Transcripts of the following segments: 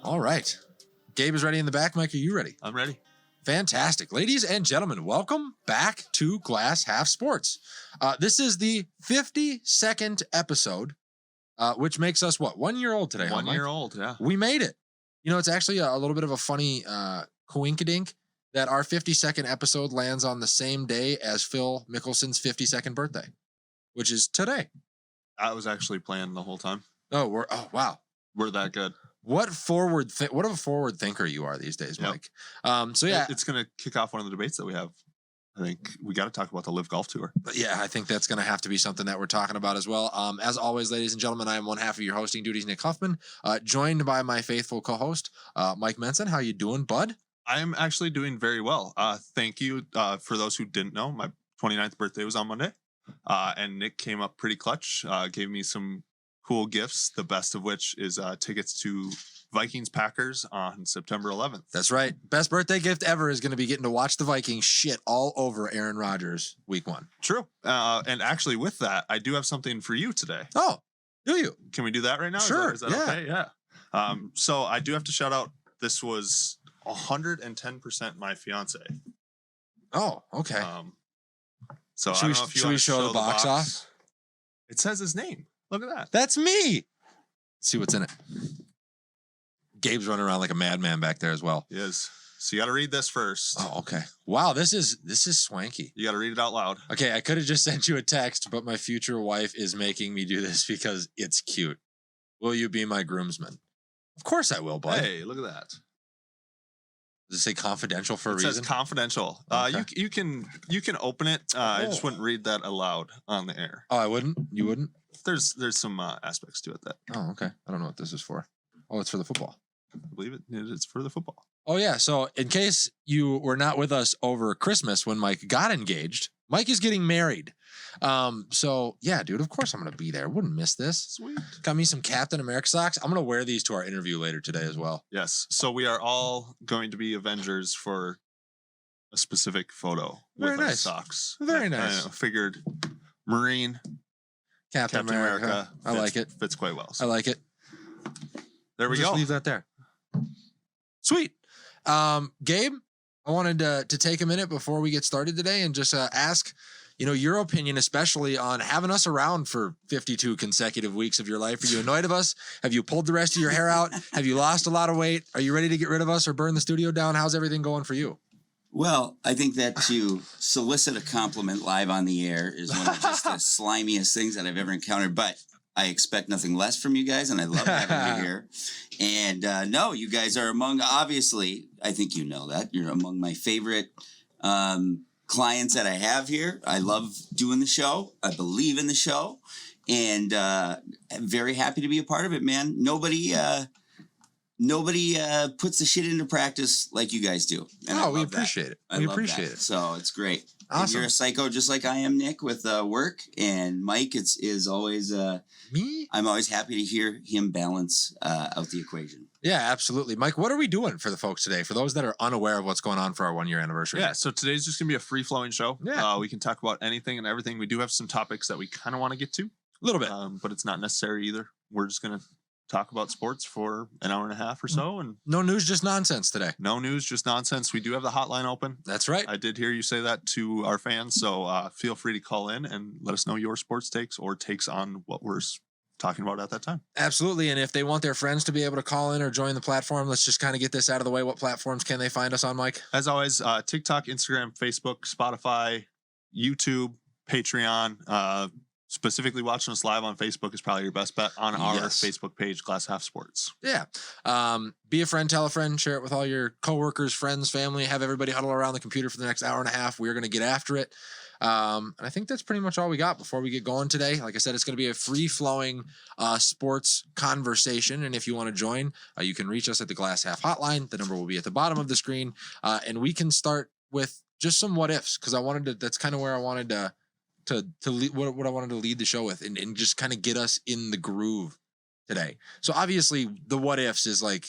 All right. Gabe is ready in the back. Mike, are you ready? I'm ready. Fantastic. Ladies and gentlemen, welcome back to Glass Half Sports. This is the 52nd episode, which makes us, 1 year old today? 1 year old, yeah. We made it. You know, it's actually a little bit of a funny coinkydink that our 52nd episode lands on the same day as Phil Mickelson's 52nd birthday, which is today. I was actually playing the whole time. Oh, wow. We're that good. What of a forward thinker you are these days, Mike. So yeah, it's going to kick off one of the debates that we have. I think we got to talk about the Live Golf Tour. Yeah, I think that's going to have to be something that we're talking about as well. As always, ladies and gentlemen, I am one half of your hosting duties, Nick Huffman, joined by my faithful co-host, Mike Menson. How you doing, bud? I am actually doing very well. Thank you. For those who didn't know, my 29th birthday was on Monday, and Nick came up pretty clutch, gave me some cool gifts, the best of which is tickets to Vikings Packers on September 11th. That's right. Best birthday gift ever is going to be getting to watch the Vikings shit all over Aaron Rodgers week 1. True. And actually with that, I do have something for you today. Oh, do you? Can we do that right now? Sure. Is that okay? Yeah. So I do have to shout out, this was 110% my fiance. Oh, okay. So should I don't know if you should we show the box off? It says his name. Look at that. That's me. Let's see what's in it. Gabe's running around like a madman back there as well. He is. So you got to read this first. Oh, okay. Wow, this is swanky. You got to read it out loud. Okay, I could have just sent you a text, but my future wife is making me do this because it's cute. Will you be my groomsman? Of course I will, bud. Hey, look at that. Does it say confidential for a reason? It says confidential. Okay. You can open it. I just wouldn't read that aloud on the air. Oh, I wouldn't? You wouldn't? There's some aspects to it that. Oh, okay. I don't know what this is for. Oh, it's for the football. I believe it's for the football. Oh, yeah. So in case you were not with us over Christmas when Mike got engaged, Mike is getting married. So yeah, dude, of course I'm going to be there. Wouldn't miss this. Sweet. Got me some Captain America socks. I'm going to wear these to our interview later today as well. Yes. So we are all going to be Avengers for a specific photo with our socks. Very nice. I figured Marine, Captain America. I like it. Fits quite well. So. I like it. There we go. Just leave that there. Sweet. Gabe, I wanted to take a minute before we get started today and just ask, your opinion, especially on having us around for 52 consecutive weeks of your life. Are you annoyed of us? Have you pulled the rest of your hair out? Have you lost a lot of weight? Are you ready to get rid of us or burn the studio down? How's everything going for you? Well, I think that to solicit a compliment live on the air is one of just the slimiest things that I've ever encountered. But I expect nothing less from you guys, and I love having you here. And no, you guys are obviously, I think you know that, you're among my favorite clients that I have here. I love doing the show. I believe in the show. And I'm very happy to be a part of it, man. Nobody puts the shit into practice like you guys do. And we appreciate it. We appreciate it. So it's great. Awesome. And you're a psycho just like I am, Nick, with work. And Mike is always me. I'm always happy to hear him balance out the equation. Yeah, absolutely. Mike, what are we doing for the folks today? For those that are unaware of what's going on for our 1 year anniversary. Yeah, so today's just going to be a free-flowing show. Yeah. We can talk about anything and everything. We do have some topics that we kind of want to get to. A little bit. But it's not necessary either. We're just going to talk about sports for an hour and a half or so. And no news, just nonsense today. No news, just nonsense. We do have the hotline open. That's right. I did hear you say that to our fans. So feel free to call in and let us know your sports takes or takes on what we're talking about at that time. Absolutely. And if they want their friends to be able to call in or join the platform, let's just kind of get this out of the way. What platforms can they find us on, Mike? As always, TikTok, Instagram, Facebook, Spotify, YouTube, Patreon. Specifically watching us live on Facebook is probably your best bet on our Facebook page, Glass Half Sports. Yeah. Be a friend, tell a friend, share it with all your coworkers, friends, family, have everybody huddle around the computer for the next hour and a half. We're going to get after it. And I think that's pretty much all we got before we get going today. Like I said, it's going to be a free-flowing sports conversation. And if you want to join, you can reach us at the Glass Half hotline. The number will be at the bottom of the screen. And we can start with just some what ifs, because that's kind of where I wanted to lead, what I wanted to lead the show with and just kind of get us in the groove today. So obviously the what ifs is like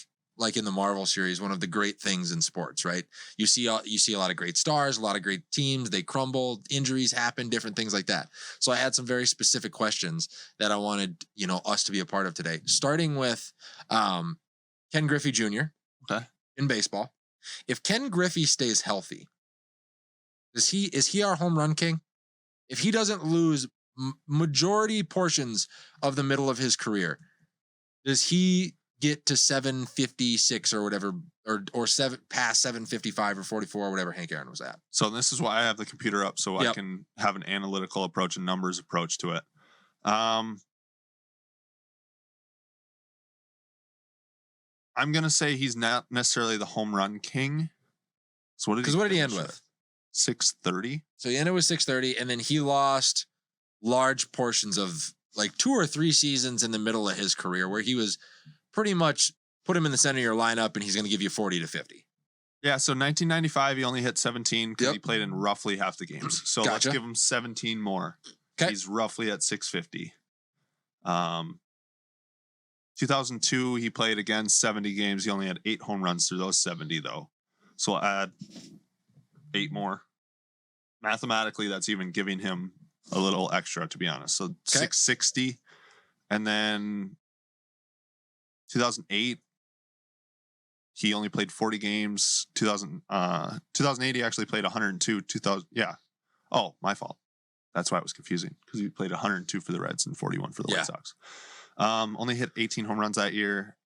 in the Marvel series, one of the great things in sports, right? You see a lot of great stars, a lot of great teams, they crumble, injuries happen, different things like that. So I had some very specific questions that I wanted, us to be a part of today, starting with, Ken Griffey Jr. Okay. in baseball. If Ken Griffey stays healthy, is he our home run king? If he doesn't lose majority portions of the middle of his career, does he get to 756 or whatever, or past 755 or 44 or whatever Hank Aaron was at? So this is why I have the computer up, so I Yep. can have an analytical approach and numbers approach to it. I'm gonna say he's not necessarily the home run king. So what did He end finish with? 630. So he ended with 630, and then he lost large portions of like 2 or 3 seasons in the middle of his career where he was pretty much put him in the center of your lineup and he's going to give you 40 to 50. Yeah, so 1995 he only hit 17 because Yep. he played in roughly half the games. So Gotcha. let's give him 17 more. 'Kay. He's roughly at 650. 2002 he played again 70 games. He only had 8 home runs through those 70 though. So I'll add 8 more. Mathematically, that's even giving him a little extra, to be honest. So 660. And then 2008, he only played 40 games. 2008, he actually played 102. 2000, yeah. Oh, my fault. That's why it was confusing, because he played 102 for the Reds and 41 for the White Sox. Only hit 18 home runs that year.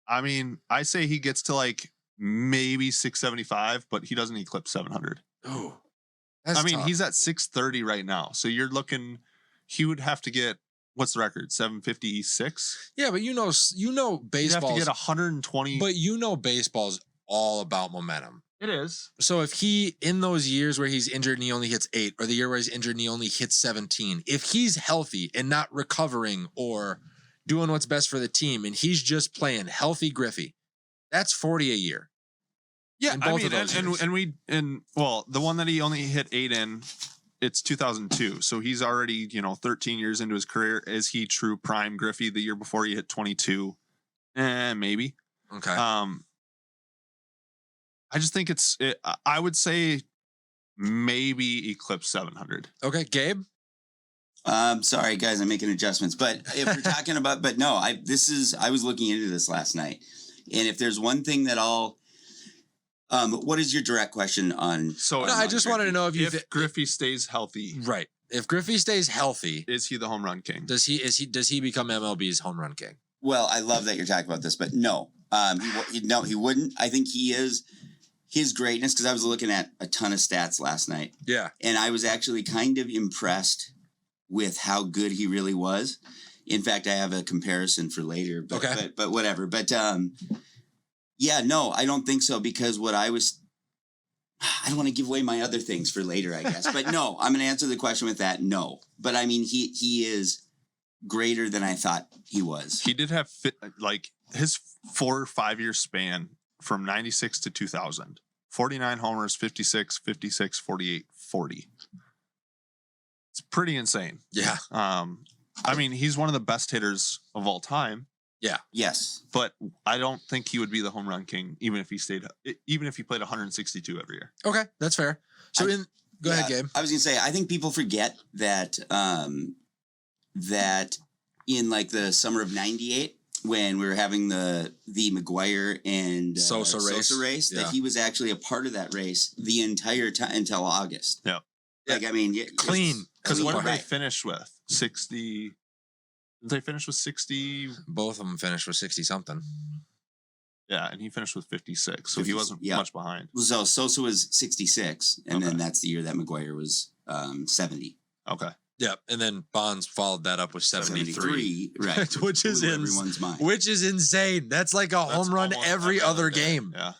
I mean, I say he gets to like maybe 675, but he doesn't eclipse 700. Oh, I mean, he's at 630 right now. So you're looking, he would have to get, what's the record? 756? Yeah, but you know He'd have baseball. to get 120. But baseball's all about momentum. It is. So if he, in those years where he's injured and he only hits 8, or the year where he's injured and he only hits 17, if he's healthy and not recovering or doing what's best for the team, and he's just playing healthy Griffey, that's 40 a year. Yeah, in I both mean, of those years. well, the one that he only hit 8 in, it's 2002. So he's already, 13 years into his career. Is he true prime Griffey? The year before he hit 22? Maybe. Okay. I just think I would say maybe eclipse 700. Okay, Gabe? Sorry, guys, I'm making adjustments. But if we're talking about, but no, I was looking into this last night. And if there's one thing that what is your direct question on? So No, I just wanted to know if Griffey stays healthy, right. If Griffey stays healthy, is he the home run king? does he become MLB's home run king? Well, I love that you're talking about this, but no, he wouldn't. I think he is his greatness, because I was looking at a ton of stats last night, Yeah. and I was actually kind of impressed with how good he really was. In fact, I have a comparison for later, but Okay. but whatever. But yeah, no, I don't think so, because I don't want to give away my other things for later, I guess. But no, I'm going to answer the question with that. No, but I mean, he is greater than I thought he was. He did have like his 4 or 5 year span from 96 to 2000. 49 homers, 56, 56, 48, 40. It's pretty insane. Yeah. I mean, he's one of the best hitters of all time, Yes. but I don't think he would be the home run king even if he played 162 every year. Okay, that's fair. So go ahead, Gabe. I was going to say, I think people forget that that in like the summer of '98, when we were having the McGuire and Sosa race. that Yeah. he was actually a part of that race the entire time until August. Yeah. Like, I mean, Clean. Because what did they right. finish with? 60. Did they finish with 60? Both of them finished with 60 something. Yeah, and he finished with 56. So he 50, wasn't yeah. much behind. So Sosa was 66, and Okay. then that's the year that McGuire was 70. Okay. Yeah, and then Bonds followed that up with 73. Right? Which is blew in- everyone's mind. Which is insane. That's like a That's home run almost every other day. game. Yeah.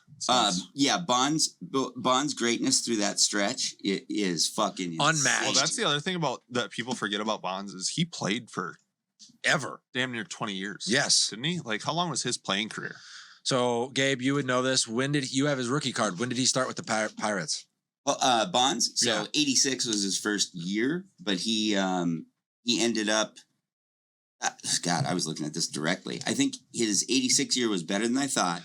Yeah, Bond's greatness through that stretch is fucking insane. Unmatched. Well, that's the other thing that people forget about Bonds is he played for Ever. damn near 20 years. Yes. Didn't he? Like, how long was his playing career? So, Gabe, you would know this. When did you have his rookie card? When did he start with the Pirates? Well, Bonds. So Yeah. 86 was his first year, but he ended up. God, I was looking at this directly. I think his 86 year was better than I thought.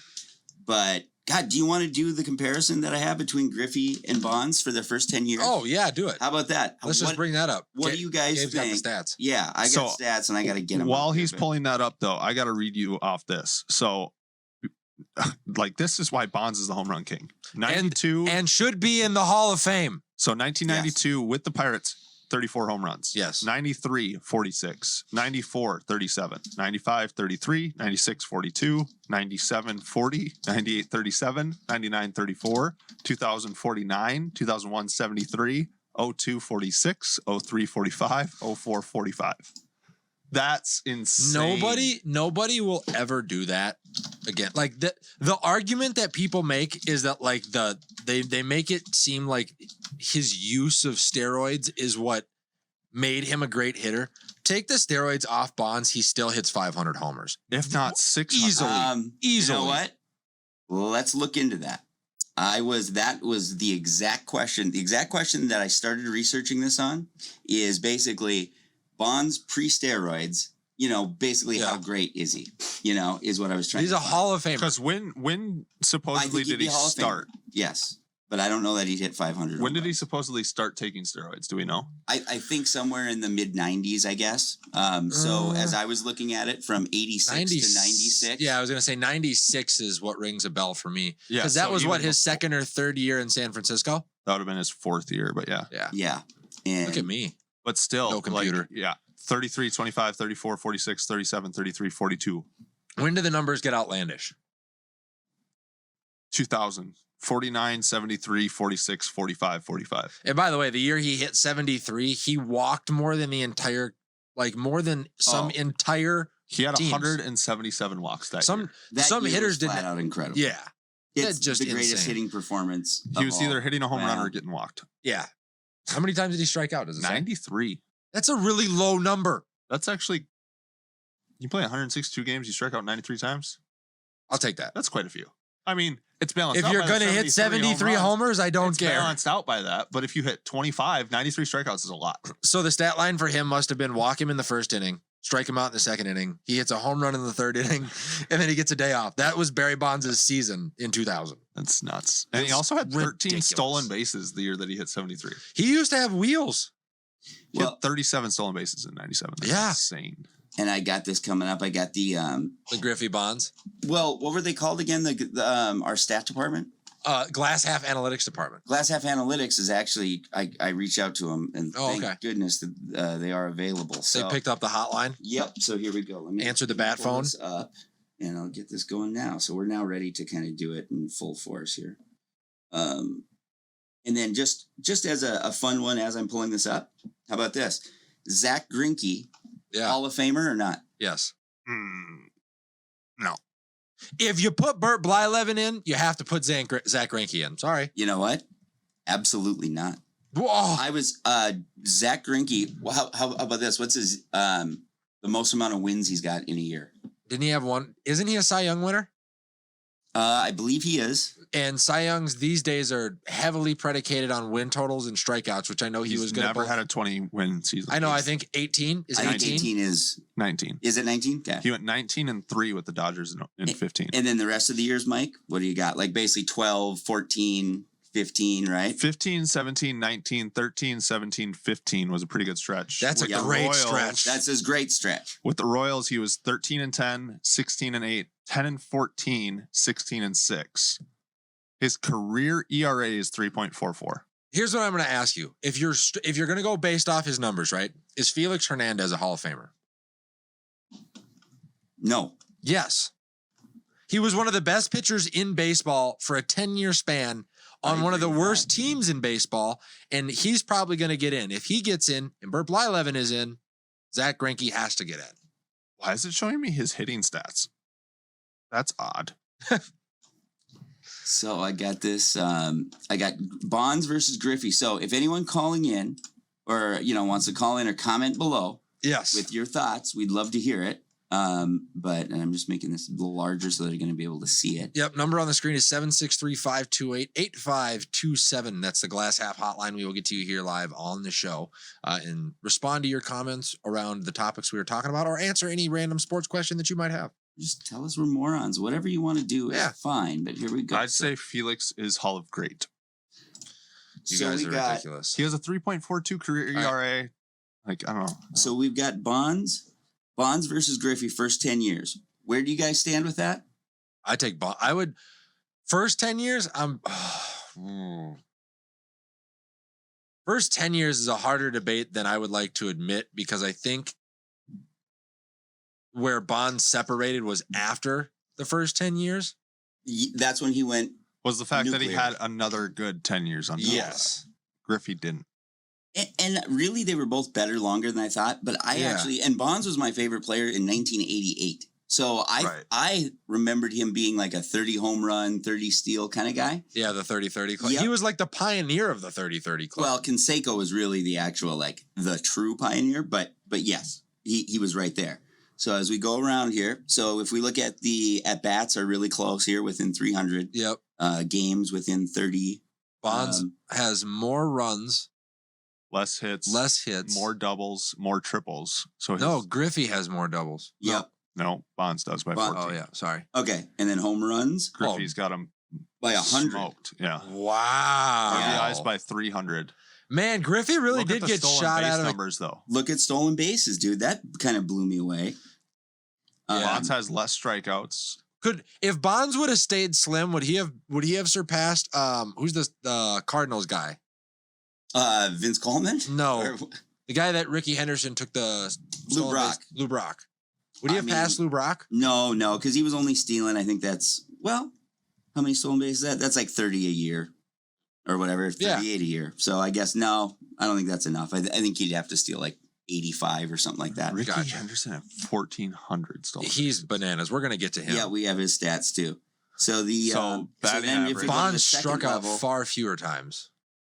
But God, do you want to do the comparison that I have between Griffey and Bonds for their first 10 years? Oh, yeah, do it. How about that? Let's just bring that up. What do you guys Gabe's got think? the stats. Yeah, I got So, stats and I got to get them. While up here, he's but- pulling that up, though, I got to read you off this. So like this is why Bonds is the home run king. 92 and should be in the Hall of Fame. So 1992 with the Pirates, 34 home runs. Yes. 93, 46. 94, 37. 95, 33. 96, 42. 97, 40. 98, 37. 99, 34. 2000, 49. 2001, 73. 02, 46. 03, 45. 04, 45. That's insane. Nobody will ever do that again. Like the argument that people make is that like they make it seem like his use of steroids is what made him a great hitter. Take the steroids off Bonds, he still hits 500 homers. If not 600. Easily. You know what? Let's look into that. That was the exact question. The exact question that I started researching this on is basically Bonds pre-steroids, basically how great is he? Is what I was trying He's to a find. Hall of Famer. Because when supposedly did he start? Yes. But I don't know that he'd hit 500. When did he supposedly start taking steroids? Do we know? I think somewhere in the mid 90s, I guess. So as I was looking at it from 86 to 96. Yeah, I was going to say 96 is what rings a bell for me. Yeah. Because that so was even what, his before- second or third year in San Francisco? That would have been his 4th year, but yeah. Yeah. Yeah. And Look at me. But still, No computer. 33, 25, 34, 46, 37, 33, 42. When do the numbers get outlandish? 2000. 49, 73, 46, 45, 45. And by the way, the year he hit 73, he walked more than the entire, more than some entire He had teams. 177 walks that year. Some hitters didn't didn't. out incredible. Yeah. It's That's just the greatest insane. hitting performance. He of was all. either hitting a home run Wow. or getting walked. Yeah. How many times did he strike out? Does it say? 93. That's a really low number. That's actually, you play 162 games, you strike out 93 times. I'll take that. That's quite a few. I mean, it's balanced If out you're by the going to hit 73 home runs. homers, I don't It's care. balanced out by that. But if you hit 25, 93 strikeouts is a lot. So the stat line for him must have been walk him in the first inning, strike him out in the second inning. He hits a home run in the third inning, and then he gets a day off. That was Barry Bonds' season in 2000. That's nuts. And he It's also had 13 ridiculous. stolen bases the year that he hit 73. He used to have wheels. He Well- had 37 stolen bases in 97. That's Yeah. insane. And I got this coming up. I got the The Griffey Bonds. what were they called again? Our stat department, Glass Half Analytics Department. Glass Half Analytics is actually. I reached out to them and Oh, thank okay. goodness that they are available. So They picked up the hotline. Yep. So here we go. Let me Answer the bat pull phone. this up, and I'll get this going now. So we're now ready to kind of do it in full force here. And then just as a fun one, as I'm pulling this up, how about this? Zach Greinke, Yeah. Hall of Famer or not? Yes. No. If you put Bert Blyleven in, you have to put Zach Greinke in. Sorry. You know what? Absolutely not. Whoa. I was Zach Greinke. Well, how about this? What's his the most amount of wins he's got in a year? Didn't he have one? Isn't he a Cy Young winner? I believe he is. And Cy Youngs these days are heavily predicated on win totals and strikeouts, which I know he He's was going to. never had a 20-win season. I know. I think 18 is I think 18. 18 is. 19. Is it 19? Okay. He went 19-3 with the Dodgers in 15. And then the rest of the years, Mike, what do you got? Like basically 12, 14, 15, right? 15, 17, 19, 13, 17, 15 was a pretty good stretch. That's a With the great Royals- stretch. That's his great stretch. With the Royals, he was 13-10, 16-8, 10-14, 16-6. His career ERA is 3.44. Here's what I'm going to ask you: if you're going to go based off his numbers, right? Is Felix Hernandez a Hall of Famer? No. Yes. He was one of the best pitchers in baseball for a 10-year span on I one of the agree with worst that. teams in baseball, and he's probably going to get in. If he gets in and Bert Blyleven is in, Zach Greinke has to get in. Why is it showing me his hitting stats? That's odd. So I got this. I got Bonds versus Griffey. So if anyone calling in or, wants to call in or comment below Yes. with your thoughts, we'd love to hear it. But I'm just making this a little larger so they're going to be able to see it. Yep. Number on the screen is 763-528-8527. That's the Glass Half hotline. We will get to you here live on the show and respond to your comments around the topics we were talking about or answer any random sports question that you might have. Just tell us we're morons. Whatever you want to do is Yeah. fine. But here we go. I'd say Felix is Hall of Great. You so guys we are got, ridiculous. He has a 3.42 career All ERA. Like, I don't know. So we've got Bonds versus Griffey first 10 years. Where do you guys stand with that? I take Bonds. I would first 10 years. First 10 years is a harder debate than I would like to admit because I think where Bonds separated was after the first 10 years. That's when he went. Was the fact that he Nuclear. had another good 10 years on top of Yes. that. Griffey didn't. And really, they were both better longer than I thought. But I Yeah. actually, and Bonds was my favorite player in 1988. So I remembered him being like a 30 home run, 30 steal kind of guy. Yeah, the 30-30 club. Yep. He was like the pioneer of the 30-30 club. Well, Canseco was really the actual, like the true pioneer, but yes, he was right there. So as we go around here, so if we look at the at bats are really close here within 300 yep. games within 30. Bonds has more runs, Less hits. less hits. More doubles, more triples. So No, Griffey has more doubles. Yep. No, Bonds does by Bond- 14. Oh, yeah. Sorry. Okay, and then home runs Griffey's got him by 100. smoked. Yeah. Wow. RBIs by 300. Man, Griffey really Look did at the get stolen shot base out of the numbers, though. Look at stolen bases, dude. That kind of blew me away. Yeah. Bonds has less strikeouts. Could if Bonds would have stayed slim, would he have surpassed who's the Cardinals guy? Vince Coleman? No. Or- The guy that Ricky Henderson took the Lou stolen Brock. base- Lou Brock. Would he I have mean- passed Lou Brock? No, because he was only stealing. I think that's, well, how many stolen bases is that? That's like 30 a year or whatever, 38 a year. So I guess, no, I don't think that's enough. I think he'd have to steal like 85 or something like that. Ricky Gotcha. Henderson at 1,400 stolen He's bases. bananas. We're gonna get to him. Yeah, we have his stats too. So the batting then if average. we go to the Bonds second struck out level, far fewer times.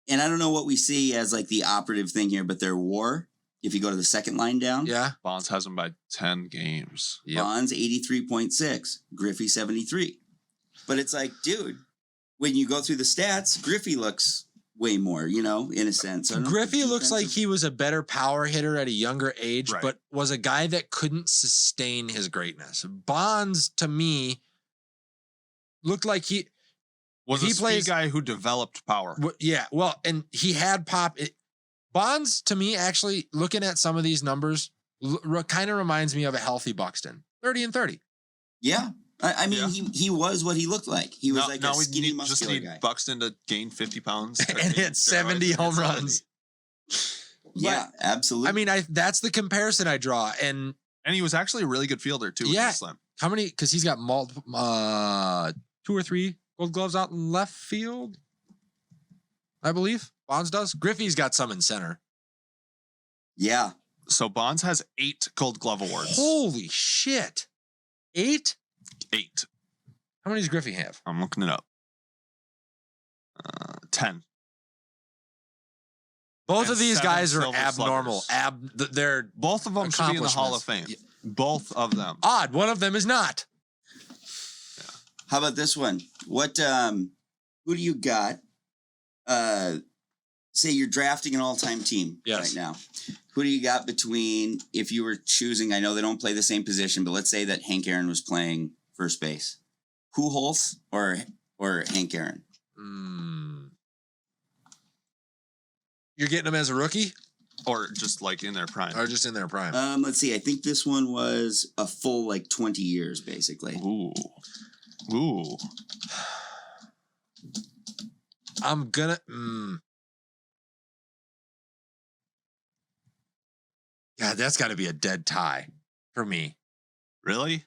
and I don't know what we see as like the operative thing here, but their WAR. If you go to the second line down, Yeah. Bonds has him by 10 games. Yep. Bonds 83.6, Griffey 73. But it's like, dude, when you go through the stats, Griffey looks way more, in a sense. I don't know if Griffey the looks like defensive- he was a better power hitter at a younger age, Right. but was a guy that couldn't sustain his greatness. Bonds, to me, looked like he Was He a speed plays- guy who developed power. yeah, well, and he had pop. Bonds, to me, actually, looking at some of these numbers, kind of reminds me of a healthy Buxton, 30 and 30. Yeah. I mean, Yeah. he was what he looked like. He was Now- like now a we skinny, just muscular need guy. Buxton to gain 50 pounds. And hit 70 home runs. Yeah, absolutely. I mean, that's the comparison I draw. And And he was actually a really good fielder, too. Yeah. With the slam. how many? Because he's got multiple, 2 or 3 Gold Gloves out in left field, I believe. Bonds does. Griffey's got some in center. yeah. So Bonds has 8 Gold Glove awards. Holy shit! 8? 8. How many does Griffey have? I'm looking it up. 10. Both And of these 7 guys are Silver abnormal. Sluggers. They're Both of them should be in the Hall of Fame. Accomplishments. Both of them. odd. One of them is not. How about this one? What who do you got? Say you're drafting an all-time team Yes. right now. Who do you got between, if you were choosing, I know they don't play the same position, but let's say that Hank Aaron was playing first base. Pujols or Hank Aaron? You're getting them as a rookie Or just like in their prime. or just in their prime? Let's see. I think this one was a full like 20 years, basically. Ooh. Ooh. I'm gonna. God, that's got to be a dead tie for me. Really?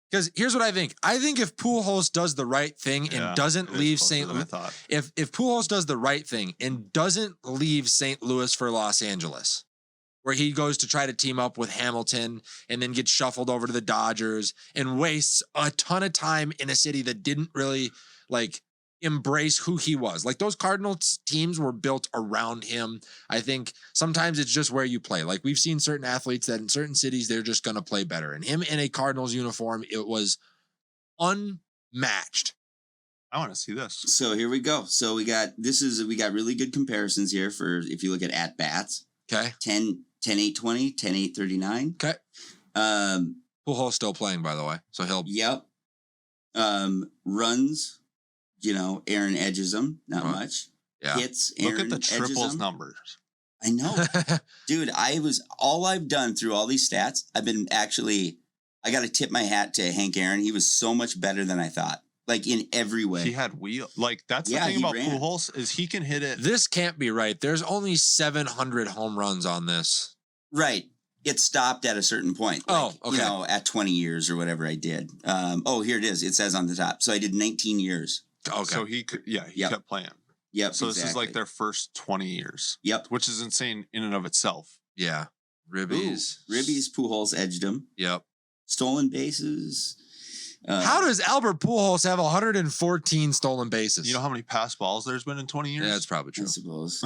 Because here's what I think. I think if Pujols does the right thing and Yeah, doesn't it is leave closer St. than I Louis, thought. if Pujols does the right thing and doesn't leave St. Louis for Los Angeles, where he goes to try to team up with Hamilton and then gets shuffled over to the Dodgers and wastes a ton of time in a city that didn't really like embrace who he was. Like those Cardinals teams were built around him. I think sometimes it's just where you play. Like we've seen certain athletes that in certain cities, they're just going to play better. And him in a Cardinals uniform, it was unmatched. I want to see this. So here we go. So we got really good comparisons here for if you look at bats. Okay. 10 8 20, 10 8 39. Okay. Pujols still playing, by the way. So he'll Yep. Runs, Aaron edges him, not Right. much. yeah. Hits, Look Aaron at the edges triples him. numbers. I know. Dude, all I've done through all these stats, I've been actually I got to tip my hat to Hank Aaron. He was so much better than I thought, like in every way. He had wheel. Like that's Yeah, the thing he about ran. Pujols is he can hit it. This can't be right. There's only 700 home runs on this. Right. It stopped at a certain point. Oh, okay. You know, at 20 years or whatever I did. Here it is. It says on the top. So I did 19 years. Okay. So he could. Yeah, he Yep. kept playing. Yep. So this is exactly. like their first 20 years. Yep. Which is insane in and of itself. yeah. Ribbies. Ooh, Ribbies, Pujols edged him. Yep. Stolen bases. How does Albert Pujols have 114 stolen bases? You know how many pass balls there's been in 20 years? Yeah, that's probably I true. suppose.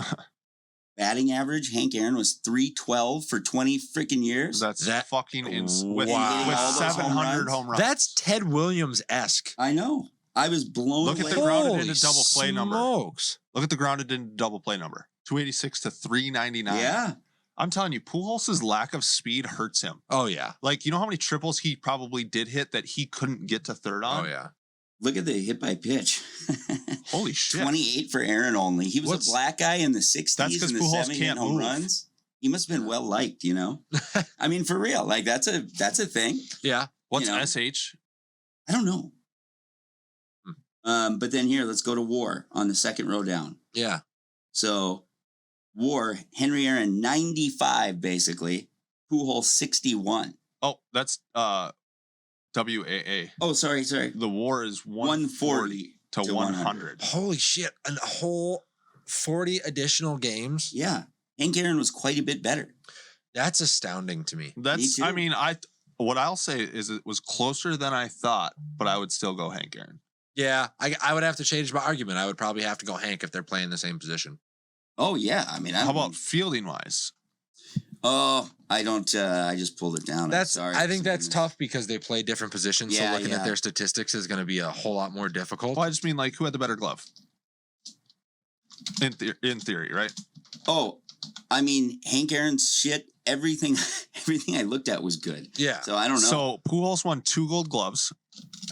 Batting average, Hank Aaron was 312 for 20 freaking years. That's That- fucking with, Wow. with All those home 700 runs? home runs. That's Ted Williams-esque. I know. I was blown Look at away. the grounded Holy into double play number. smokes. Look at the grounded in double play number. 286 to 399. Yeah. I'm telling you, Pujols' lack of speed hurts him. Oh, yeah. Like, you know how many triples he probably did hit that he couldn't get to third on? Oh, yeah. Look at the hit by pitch. Holy shit. 28 for Aaron only. He was What's- a black guy in the 60s That's 'cause and the Pujols 70s can't home move. runs. He must have been well liked, you know? I mean, for real. Like that's a thing. Yeah. What's you know. SH? I don't know. Hmm. But then here, let's go to WAR on the second row down. Yeah. So WAR, Henry Aaron 95 basically. Pujols 61. Oh, that's WAA. Oh, sorry. The war is 140 to to 100. Holy shit. A whole 40 additional games? Yeah. Hank Aaron was quite a bit better. That's astounding to me. That's, Me I too. mean, what I'll say is it was closer than I thought, but I would still go Hank Aaron. Yeah. I would have to change my argument. I would probably have to go Hank if they're playing the same position. Oh, yeah. I mean, How about fielding wise? Oh, I don't. I just pulled it down. I'm That's. sorry. I think that's Goodness. tough because they play different positions. Yeah, so looking yeah. at their statistics is going to be a whole lot more difficult. Well, I just mean like who had the better glove? In theory, right? Oh, I mean, Hank Aaron's shit. Everything I looked at was good. Yeah. So I don't know. So Pujols won 2 gold gloves.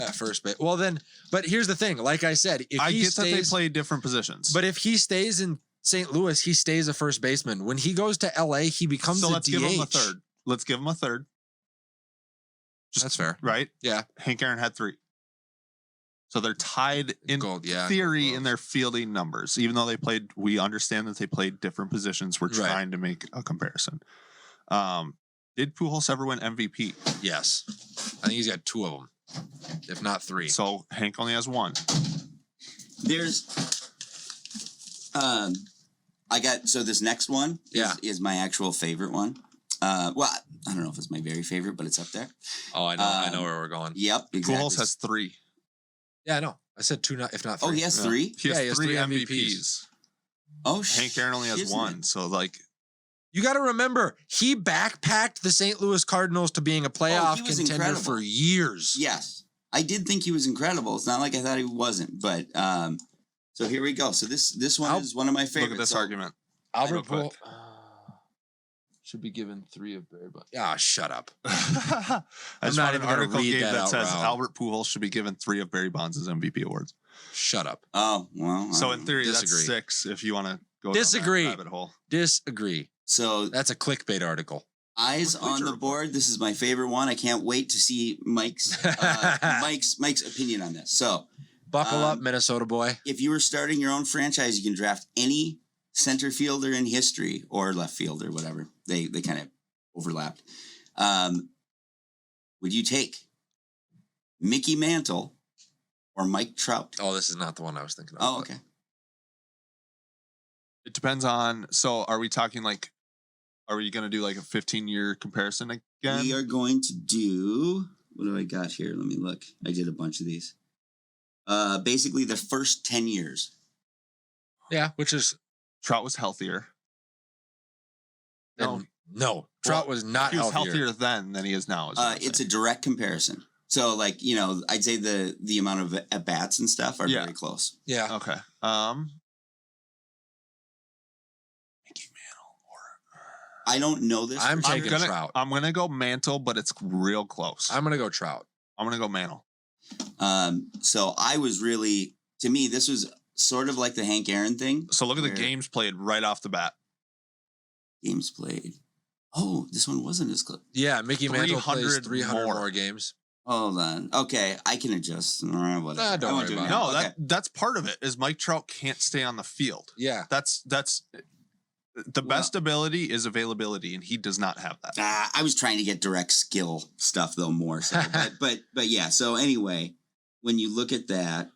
At first base. Well, then, but here's the thing. Like I said, if I he get that they stays, play different positions. but if he stays in St. Louis, he stays a first baseman. When he goes to LA, he becomes so a let's DH. give him a third. Let's give him a third. That's fair. Right? Yeah. Hank Aaron had 3. So they're tied in Gold, yeah, theory gold in their fielding numbers. Even though we understand that they played different positions. We're Right. trying to make a comparison. Did Pujols ever win MVP? Yes. I think he's got 2 of them, if not 3. So Hank only has 1. There's, I got so this next one is my actual favorite one. Well, I don't know if it's my very favorite, but it's up there. Oh, I know where we're going. Yep, exactly. Pujols has 3. Yeah, I know. I said 2, if not 3. Oh, he has 3. He has Yeah, he has 3 3 MVPs. Oh, Hank Aaron only has shiznit. 1. So like You got to remember, he backpacked the St. Louis Cardinals to being a playoff was contender incredible. for years. Yes, I did think he was incredible. It's not like I thought he wasn't, but so here we go. So this one is one of my favorites. look at this So argument. Albert Real quick. Pujols should be given 3 of Barry Bonds. Ah, shut up. I just not found even an gonna article read Gabe that that out says loud. Albert Pujols should be given 3 of Barry Bonds' MVP awards. Shut up. Oh well. So in theory, Disagree. that's 6 if you want to go Disagree. down that rabbit hole. Disagree. so That's a clickbait article. eyes What's on Bleacher the Report? board. This is my favorite one. I can't wait to see Mike's opinion on this. So Buckle up, Minnesota boy. if you were starting your own franchise, you can draft any center fielder in history or left fielder, whatever. They kind of overlapped. Would you take Mickey Mantle or Mike Trout? Oh, this is not the one I was thinking of. Oh, okay. It depends on. So are we talking like, are we going to do like a 15-year comparison again? We are going to do, what do I got here? Let me look. I did a bunch of these. Basically the first 10 years. Yeah, which is Trout was healthier. No. no. Trout was not He was healthier. healthier then than he is now. Is what I'm It's a saying. direct comparison. So like, I'd say the amount of at-bats and stuff are Yeah. very close. Yeah. Okay. Mickey Mantle or I don't know this. I'm for taking sure. Trout. I'm gonna go Mantle, but it's real close. I'm going to go Trout. I'm gonna go Mantle. So I was really, to me, this was sort of like the Hank Aaron thing. So look at the Where- games played right off the bat. Games played. Oh, this one wasn't as close. Yeah, Mickey Mantle plays 300 300 more more. games. Hold on. Okay, I can adjust. Whatever. Nah, don't I won't worry do it about now. No, Okay. that's part of it. Is Mike Trout can't stay on the field. Yeah. That's the best ability is availability, and he does not have that. I was trying to get direct skill stuff though more so, but yeah. So anyway, when you look at that,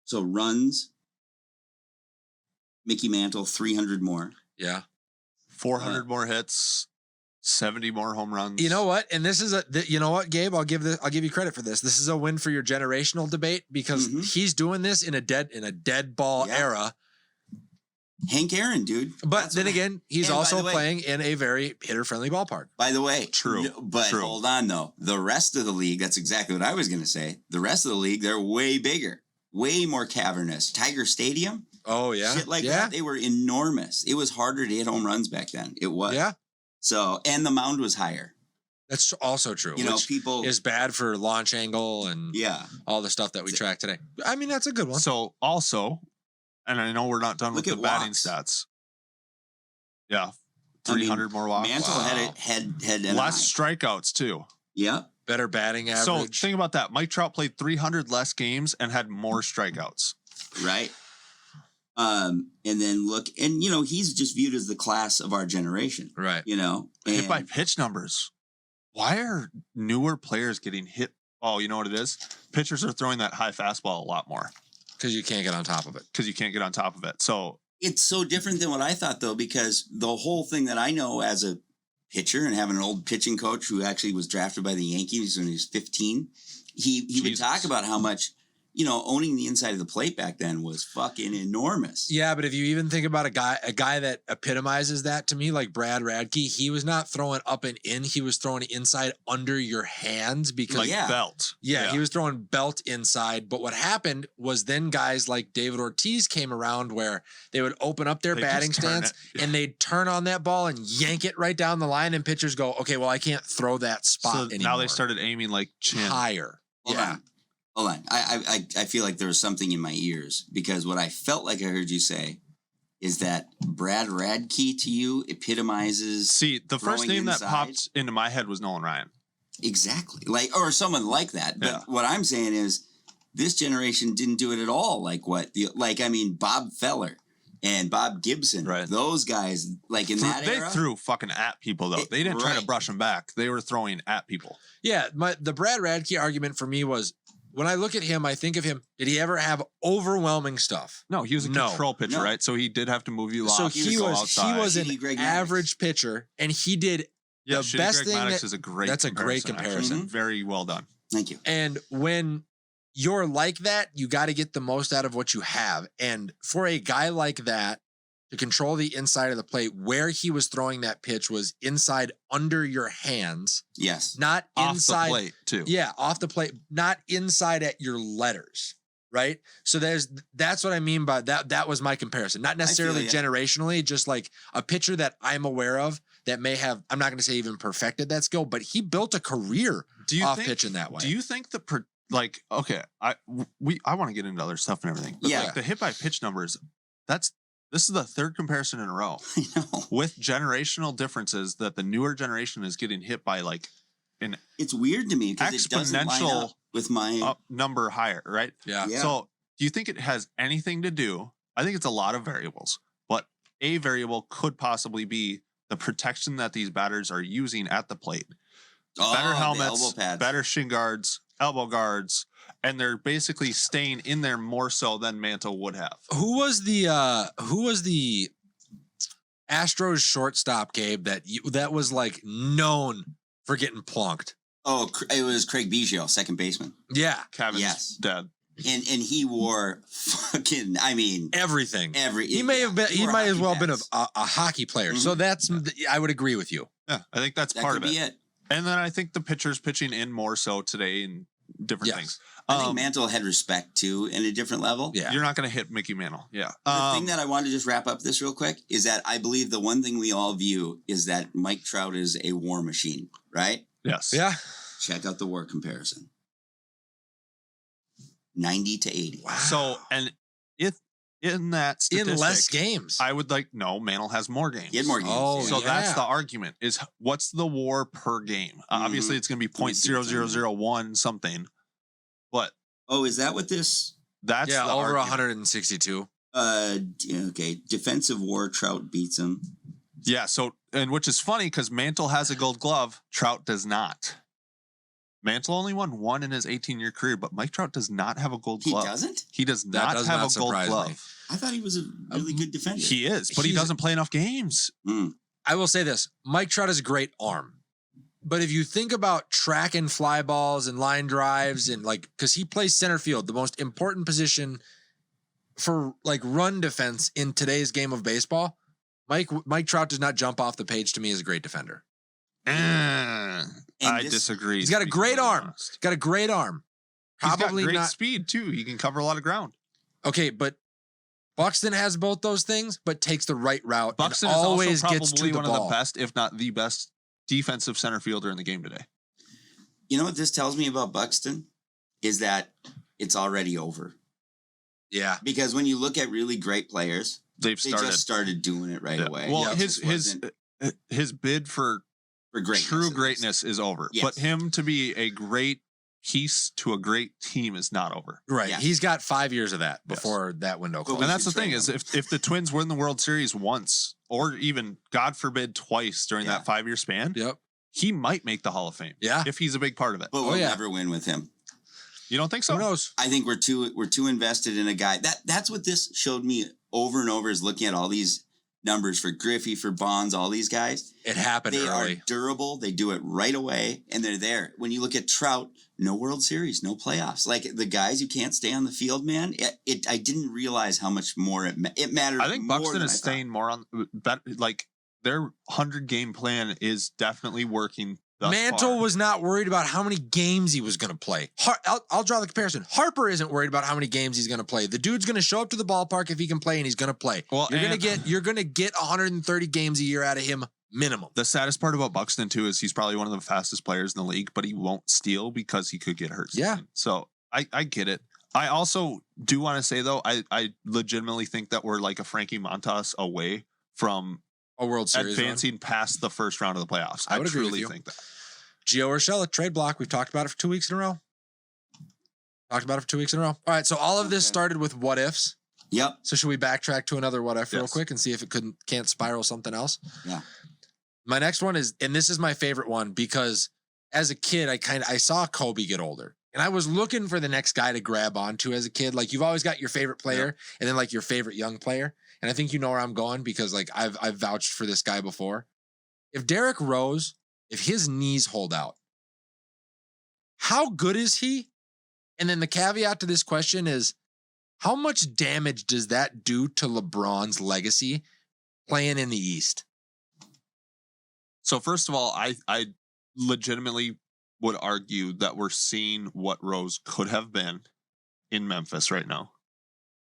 so runs, Mickey Mantle 300 more. Yeah. 400 more hits, 70 more home runs. You know what? And this is you know what, Gabe? I'll give you credit for this. This is a win for your generational debate because he's doing this in a dead ball Yeah. era. Hank Aaron, dude. But That's then what- again, he's and by also the way- playing in a very hitter friendly ballpark. By the way, True, But true. hold on though, the rest of the league. That's exactly what I was going to say. The rest of the league, they're way bigger, way more cavernous. Tiger Stadium, Oh yeah. shit like yeah. that. They were enormous. It was harder to hit home runs back then. It was. Yeah. So, and the mound was higher. That's also true. You know, which people. is bad for launch angle and Yeah. all the stuff that we track today. I mean, that's a good one. So also, and I know we're not done with Look the at batting walks. stats. Yeah, I mean, 300 more walks. Mantle Wow. had an Less eye. strikeouts too. Yeah. Better batting So average. think about that. Mike Trout played 300 less games and had more strikeouts. Right. And then look, and he's just viewed as the class of our generation. right. Hit by And pitch numbers. Why are newer players getting hit? Oh, you know what it is? Pitchers are throwing that high fastball a lot more Because you can't get on top of it. because you can't get on top of it. So it's so different than what I thought, though, because the whole thing that I know as a pitcher and having an old pitching coach who actually was drafted by the Yankees when he was 15, he would Jesus. talk about how much, owning the inside of the plate back then was fucking enormous. Yeah, but if you even think about a guy that epitomizes that to me, like Brad Radke, he was not throwing up and in. He was throwing inside under your hands because like yeah. belt. Yeah, he was throwing belt inside. But what happened was then guys like David Ortiz came around where they would open up their They batting just turn stance it. and they'd turn on that ball and yank it right down the line. And pitchers go, okay, well, I can't throw that spot So anymore. now they started aiming like chin. higher. Hold yeah. on. Hold on. I feel like there was something in my ears because what I felt like I heard you say is that Brad Radke to you epitomizes See, the first throwing name that inside. popped into my head was Nolan Ryan. Exactly. Or someone like that. But Yeah. what I'm saying is this generation didn't do it at all. Bob Feller and Bob Gibson, Right. those guys, like in that They era. threw fucking at people though. They didn't try to Right. brush them back. They were throwing at people. Yeah, the Brad Radke argument for me was when I look at him, I think of him. Did he ever have overwhelming stuff? No, he was a No. control pitcher, No. right? So he did have to move you off. So he go he outside. was Shitty an Greg Maddux. average pitcher, and he did. Yeah, the Shitty best Greg thing Maddux that- is a great. that's a great actually. comparison. Very well done. Thank you. And when you're like that, you got to get the most out of what you have. And for a guy like that to control the inside of the plate, where he was throwing that pitch was inside under your hands, Yes. not Off inside. the plate too. Yeah, off the plate, not inside at your letters. Right. So that's what I mean by that. That was my comparison. Not necessarily ya. generationally, just like a pitcher that I'm aware of that may have, I'm not going to say even perfected that skill, but he built a career Do you off think, pitching that way. Do you think okay, I want to get into other stuff and everything. But Yeah. like the hit by pitch numbers, this is the third comparison in a row I know. with generational differences that the newer generation is getting hit by like It's weird to me because it doesn't line Exponential up with my. up number higher, right? Yeah. Yeah. So do you think it has anything to do? I think it's a lot of variables, but a variable could possibly be the protection that these batters are using at the plate. Better the helmets, elbow pads. better shin guards, elbow guards, and they're basically staying in there more so than Mantle would have. Who was the Astros shortstop, Gabe, that was like known for getting plunked? Oh, it was Craig Biggio, second baseman, Yeah. Kevin's Yes. dead. and he wore fucking. I mean, Everything. he He wore might as hockey well have been pads. a hockey player. So I would agree with you. Yeah, I think that's That part could of be it. it. And then I think the pitchers pitching in more so today and different Yes. things. I think Mantle had respect too in a different level. Yeah. You're not going to hit Mickey Mantle. Yeah. The thing that I wanted to just wrap up this real quick is that I believe the one thing we all view is that Mike Trout is a war machine, right? yes. Yeah. Check out the war comparison. 90 to 80. Wow. So, and in that in statistic, less games. I would Mantle has more games. He had more games. Oh, So that's yeah. the argument is what's the WAR per game? Obviously, it's going to be 0.0001 something, but Oh, is that what this? that's yeah, the over argument. 162. Okay. Defensive WAR, Trout beats him. Yeah. So, and which is funny because Mantle has a Gold Glove, Trout does not. Mantle only won one in his 18-year career, but Mike Trout does not have a Gold He Glove. doesn't? He does That not does have not a Gold surprise me. Glove. I thought he was a really good defender. He is, but he He's- doesn't play enough games. I will say this: Mike Trout has a great arm, but if you think about track and fly balls and line drives and because he plays center field, the most important position for run defense in today's game of baseball, Mike Trout does not jump off the page to me as a great defender. I this- disagree. He's got to a be great completely arm. honest. Got a great arm. He's got Probably great not. speed too. He can cover a lot of ground. Okay, but Buxton has both those things, but takes the right route. Buxton and is always also gets to probably the one ball. of the best, if not the best, defensive center fielder in the game today. You know what this tells me about Buxton? Is that it's already over. Yeah. Because when you look at really great players, They've they started. just started doing it right Yeah. away. Well, It just wasn't his bid for for greatness, true at least. greatness is over. Yes. But him to be a great piece to a great team is not over. Right. Yeah. He's got 5 years of that before that window But closes. we And that's the should thing trade is him. if the Twins win the World Series once or even God forbid twice during Yeah. that 5-year span, Yep. he might make the Hall of Fame. Yeah. If he's a big part of it. But we'll yeah. never win with him. You don't think so? Who knows? I think we're too invested in a guy. That's what this showed me over and over is looking at all these numbers for Griffey, for Bonds, all these guys. It happened They are early. durable. They do it right away, and they're there. When you look at Trout, no World Series, no playoffs. Like the guys who can't stay on the field, man. I didn't realize how much more it mattered. I think more Buxton than is I thought. staying more on their 100-game plan is definitely working. Thus Mantle far. was not worried about how many games he was going to play. I'll draw the comparison. Harper isn't worried about how many games he's going to play. The dude's going to show up to the ballpark if he can play, and he's going to play. Well, you're going and- to get 130 games a year out of him minimum. The saddest part about Buxton too is he's probably one of the fastest players in the league, but he won't steal because he could get hurt. Yeah. So I get it. I also do want to say though, I legitimately think that we're like a Frankie Montas away from A World Series run. advancing past the first round of the playoffs. I would agree with truly you. think that. Gio Urshela, trade block. We've talked about it for 2 weeks in a row. All right, so all of this Okay. started with what ifs. Yep. So should we backtrack to another what if real Yes. quick and see if it can't spiral something else? Yeah. My next one is, and this is my favorite one because as a kid, I saw Kobe get older. And I was looking for the next guy to grab onto as a kid. Like you've always got your favorite player and then like your favorite young player. And I think you know where I'm going because like I've vouched for this guy before. If Derrick Rose, if his knees hold out, how good is he? And then the caveat to this question is, how much damage does that do to LeBron's legacy playing in the East? So first of all, I legitimately would argue that we're seeing what Rose could have been in Memphis right now.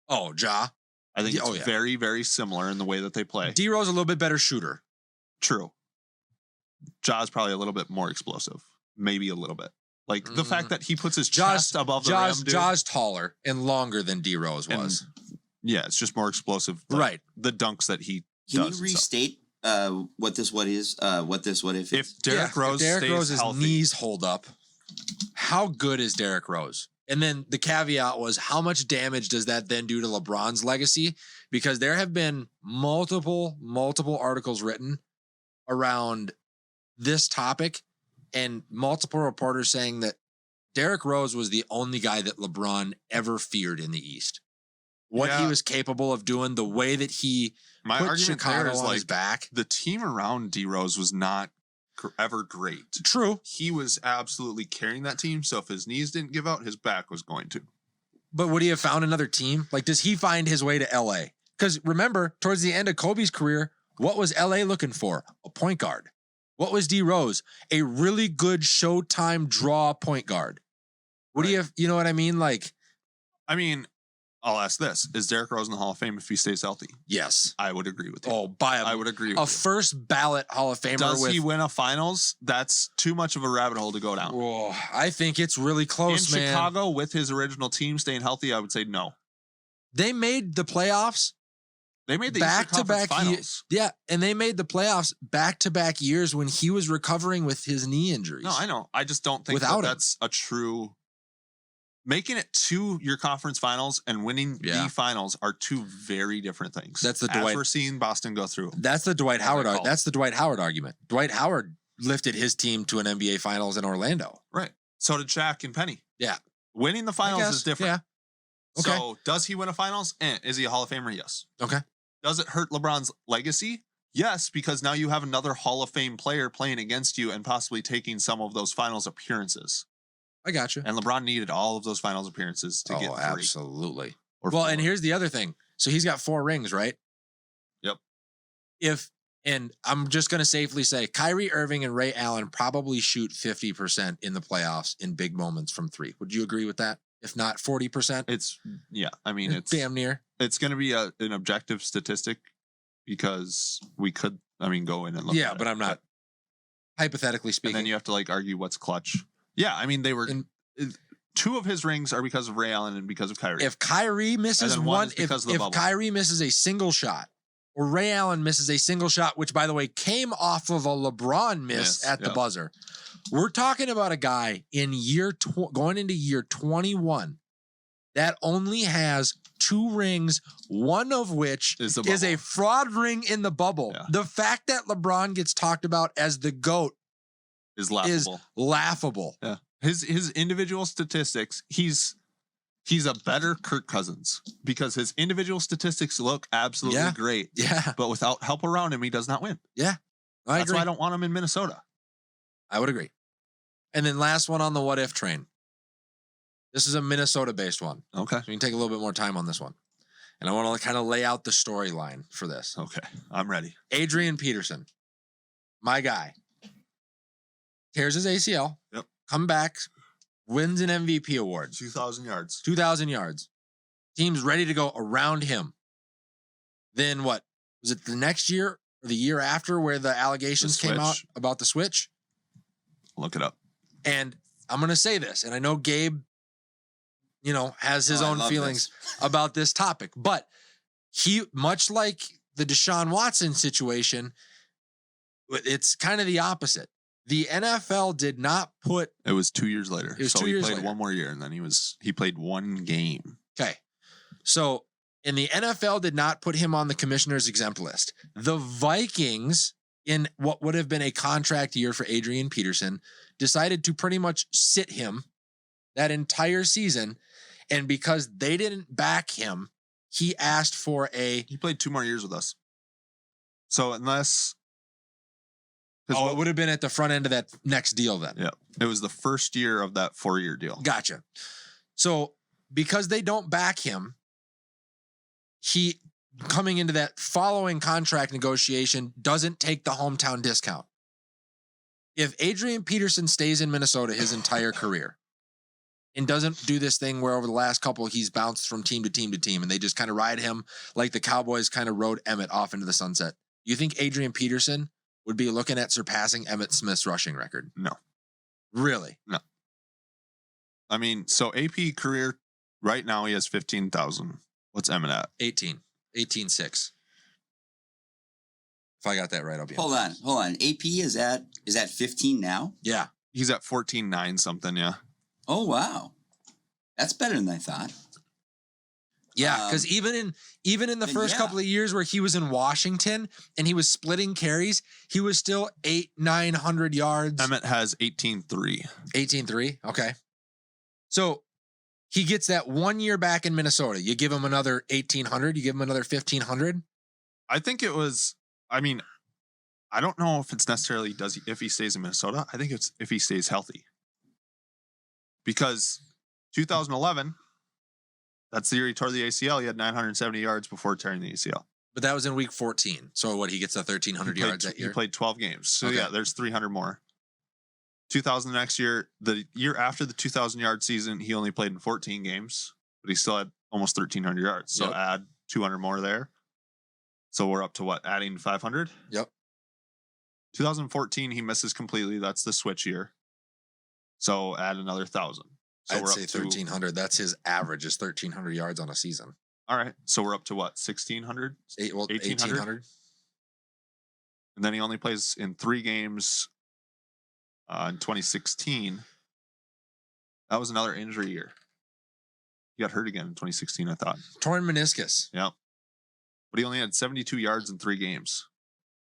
Oh, Ja. I think Yeah, it's oh, yeah. very, very similar in the way that they play. D Rose a little bit better shooter. True. Ja's probably a little bit more explosive. Maybe a little bit. Like the fact that he puts his chest above the rim, dude. Ja's taller and longer than D Rose And was. Yeah, it's just more explosive. Like, Right. The dunks that he Can does. you and stuff. restate what what if is? If Derrick Rose Derrick stays Rose's healthy, knees hold up, how good is Derrick Rose? And then the caveat was, how much damage does that then do to LeBron's legacy? Because there have been multiple articles written around this topic and multiple reporters saying that Derrick Rose was the only guy that LeBron ever feared in the East. What he Yeah. was capable of doing, the way that he my put argument there Chicago is on his like back. the team around D Rose was not ever great. True. He was absolutely carrying that team. So if his knees didn't give out, his back was going to. But would he have found another team? Like, does he find his way to LA? Because remember, towards the end of Kobe's career, what was LA looking for? A point guard. What was D Rose? A really good showtime draw point guard. What do you have? You know what I mean? Like, I mean, I'll ask this: is Derrick Rose in the Hall of Fame if he stays healthy? yes. I would agree with you. Oh, by I would agree a with you. first ballot Hall of Famer Does with. he win a finals? That's too much of a rabbit hole to go down. Oh, I think it's really close, in man. Chicago with his original team staying healthy, I would say no. They made the playoffs They made the Eastern Conference back-to-back finals. Yeah, and they made the playoffs back-to-back years when he was recovering with his knee injuries. No, I know. I just don't think Without him. that's a true. Making it to your conference finals and winning Yeah. the finals are two very different things. That's the As Dwight- we're seeing Boston go through. That's the Dwight As Howard. I call it. That's the Dwight Howard argument. Dwight Howard lifted his team to an NBA Finals in Orlando. Right. So did Shaq and Penny. Yeah. Winning the finals is different. Yeah. Okay. So does he win a finals? Is he a Hall of Famer? Yes. Okay. Does it hurt LeBron's legacy? Yes, because now you have another Hall of Fame player playing against you and possibly taking some of those finals appearances. I got you. And LeBron needed all of those finals appearances to get 3. Absolutely. Or Well, 4. and here's the other thing. So he's got 4 rings, right? Yep. And I'm just going to safely say Kyrie Irving and Ray Allen probably shoot 50% in the playoffs in big moments from 3. Would you agree with that? If not 40%? I mean, it's damn near. It's going to be an objective statistic because we could, go in and look. Yeah, at but it, I'm not. Hypothetically And speaking. then you have to argue what's clutch. Yeah, I mean, they were. And- 2 of his rings are because of Ray Allen and because of Kyrie. If Kyrie misses And then one one, is because of the if bubble. Kyrie misses a single shot, or Ray Allen misses a single shot, which by the way came off of a LeBron miss Yes, at the yeah. buzzer, we're talking about a guy in going into year 21 that only has 2 rings, one of which Is the is a bubble. fraud ring in the bubble. Yeah. The fact that LeBron gets talked about as the GOAT is is laughable. laughable. Yeah, his individual statistics, he's a better Kirk Cousins because his individual statistics look absolutely Yeah. great, Yeah, but without help around him, he does not win. I That's agree. why I don't want him in Minnesota. I would agree. And then last one on the what if train. This is a Minnesota-based one. Okay. So we can take a little bit more time on this one. And I want to kind of lay out the storyline for this. Okay. I'm ready. Adrian Peterson, my guy, tears his ACL. Yep. Come back, wins an MVP award, 2,000 yards. 2,000 yards. Team's ready to go around him. Then what? Was it the next year or the year after where the allegations came out switch. about the switch? Look it up. And I'm going to say this, and I know Gabe, has his Oh, I own love feelings this. about this topic, but he, much like the Deshaun Watson situation, it's kind of the opposite. The NFL did not put, It was 2 years later. It was so 2 he years played later. one more year and then he played one game. okay. So, and the NFL did not put him on the commissioner's exempt list. The Vikings, in what would have been a contract year for Adrian Peterson, decided to pretty much sit him that entire season. And because they didn't back him, he asked for a. He played 2 more years with us. So unless Oh, it would have been at the front end of that next deal then. Yeah. It was the first year of that 4-year deal. Gotcha. So because they don't back him, he coming into that following contract negotiation doesn't take the hometown discount. If Adrian Peterson stays in Minnesota his entire career and doesn't do this thing where over the last couple he's bounced from team to team to team and they just kind of ride him like the Cowboys kind of rode Emmett off into the sunset, you think Adrian Peterson would be looking at surpassing Emmett Smith's rushing record? No. Really? I mean, so AP career right now he has 15,000. What's Emmett at? 18.6. If I got that right, I'll be Hold on. AP is at 15 now. Yeah. He's at 14.9 something, yeah. Oh wow, that's better than I thought. Yeah, because even in the then first yeah. couple of years where he was in Washington and he was splitting carries, he was still 900 yards. Emmett has 18.3. 18.3. Okay. So he gets that 1 year back in Minnesota. You give him another 1,800. You give him another 1,500. I think it was, I mean, I don't know if it's necessarily if he stays in Minnesota. I think it's if he stays healthy. Because 2011, that's the year he tore the ACL. He had 970 yards before tearing the ACL. But that was in week 14. So what, he gets the 1,300 He played- yards that year? He played 12 games. So Okay. yeah, there's 300 more. 2000 next year, the year after the 2,000 yard season, he only played in 14 games, but he still had almost 1,300 yards. So Yep. add 200 more there. So we're up to what? Adding 500? Yep. 2014, he misses completely. That's the switch year. So add another 1,000. So I'd we're say up to 1,300. That's his average is 1,300 yards on a season. All right. So we're up to what? 1,600? 1800. And then he only plays in 3 games in 2016. That was another injury year. He got hurt again in 2016, I thought. Torn meniscus. Yep. But he only had 72 yards in 3 games.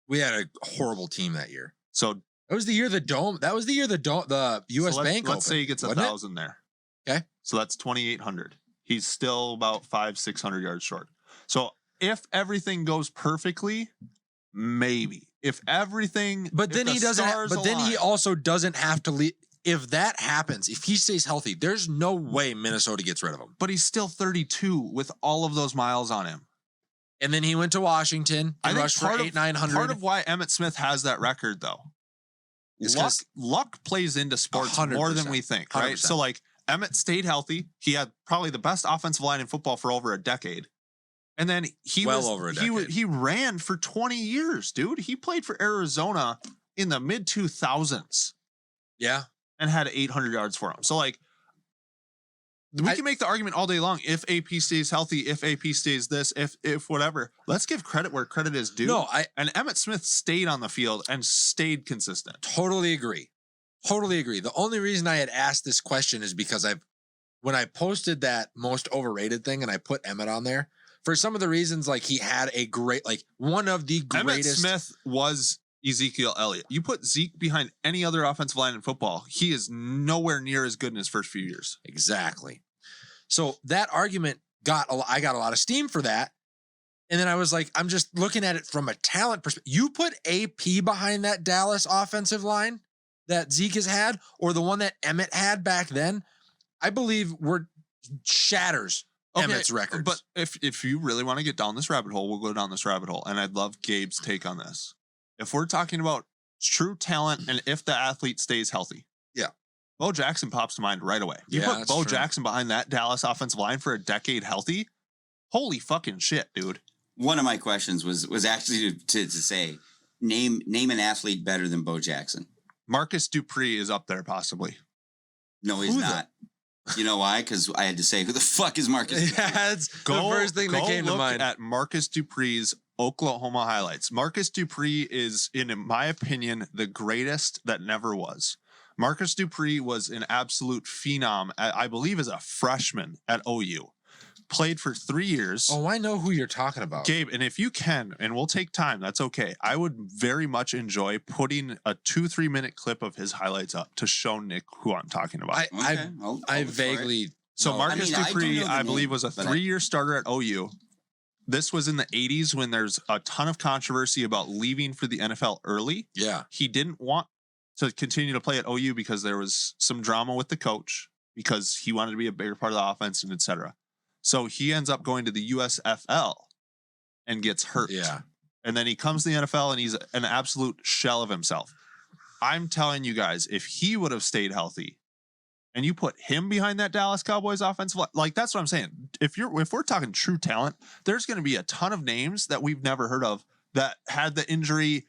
We had a horrible team that year. So That was the year the U.S. Bank let's say he gets wasn't it? 1,000 there. Okay. So that's 2,800. He's still about 500-600 yards short. So if everything goes perfectly, maybe. If everything, But then he doesn't. He align, also doesn't have to leave. If that happens, if he stays healthy, there's no way Minnesota gets rid of him. but he's still 32 with all of those miles on him. And then he went to Washington. I He think rushed for part of 800-900. Part of why Emmitt Smith has that record, though, Is luck, 'cause- luck plays into sports more than 100%, we think, right? 100%. So, like, Emmitt stayed healthy. He had probably the best offensive line in football for over a decade. And then Over a decade. he ran for 20 years, dude. He played for Arizona in the mid 2000s Yeah. and had 800 yards for him. So, like, we can make the argument all day long. If AP stays healthy, if AP stays this, if whatever, let's give credit where credit is due. No, I And Emmitt Smith stayed on the field and stayed consistent. totally agree. Totally agree. The only reason I had asked this question is because when I posted that most overrated thing and I put Emmett on there, for some of the reasons, like he had a great, like one of the Emmitt greatest. Smith was Ezekiel Elliott. You put Zeke behind any other offensive line in football, he is nowhere near as good in his first few years. Exactly. So that argument I got a lot of steam for that. And then I was like, I'm just looking at it from a talent perspective. You put AP behind that Dallas offensive line that Zeke has had, or the one that Emmett had back then, I believe shatters Emmett's records. But if you really want to get down this rabbit hole, we'll go down this rabbit hole. And I'd love Gabe's take on this. If we're talking about true talent and if the athlete stays healthy. Yeah. Bo Jackson pops to mind right away. You Yeah, put that's Bo true. Jackson behind that Dallas offensive line for a decade healthy. Holy fucking shit, dude. One of my questions was actually to say, name an athlete better than Bo Jackson. Marcus Dupree is up there possibly. No, he's Who the- not. You know why? Because I had to say, who the fuck is Marcus? Yeah, that's the first thing that came to look mind. at Marcus Dupree's Oklahoma highlights. Marcus Dupree is, in my opinion, the greatest that never was. Marcus Dupree was an absolute phenom, I believe, as a freshman at OU. Played for 3 years. Oh, I know who you're talking about. Gabe, and if you can, and we'll take time, that's okay. I would very much enjoy putting a 2-3 minute clip of his highlights up to show Nick who I'm talking about. Okay, I I'll look for it. vaguely. So know. Marcus I mean, I do Dupree, know the I name, believe, was a but 3-year starter at OU. This was in the 80s when there's a ton of controversy about leaving for the NFL early. Yeah. He didn't want to continue to play at OU because there was some drama with the coach because he wanted to be a bigger part of the offense and etc. So he ends up going to the USFL and gets hurt. Yeah. And then he comes to the NFL and he's an absolute shell of himself. I'm telling you guys, if he would have stayed healthy and you put him behind that Dallas Cowboys offensive line, like that's what I'm saying. If we're talking true talent, there's going to be a ton of names that we've never heard of that had the injury.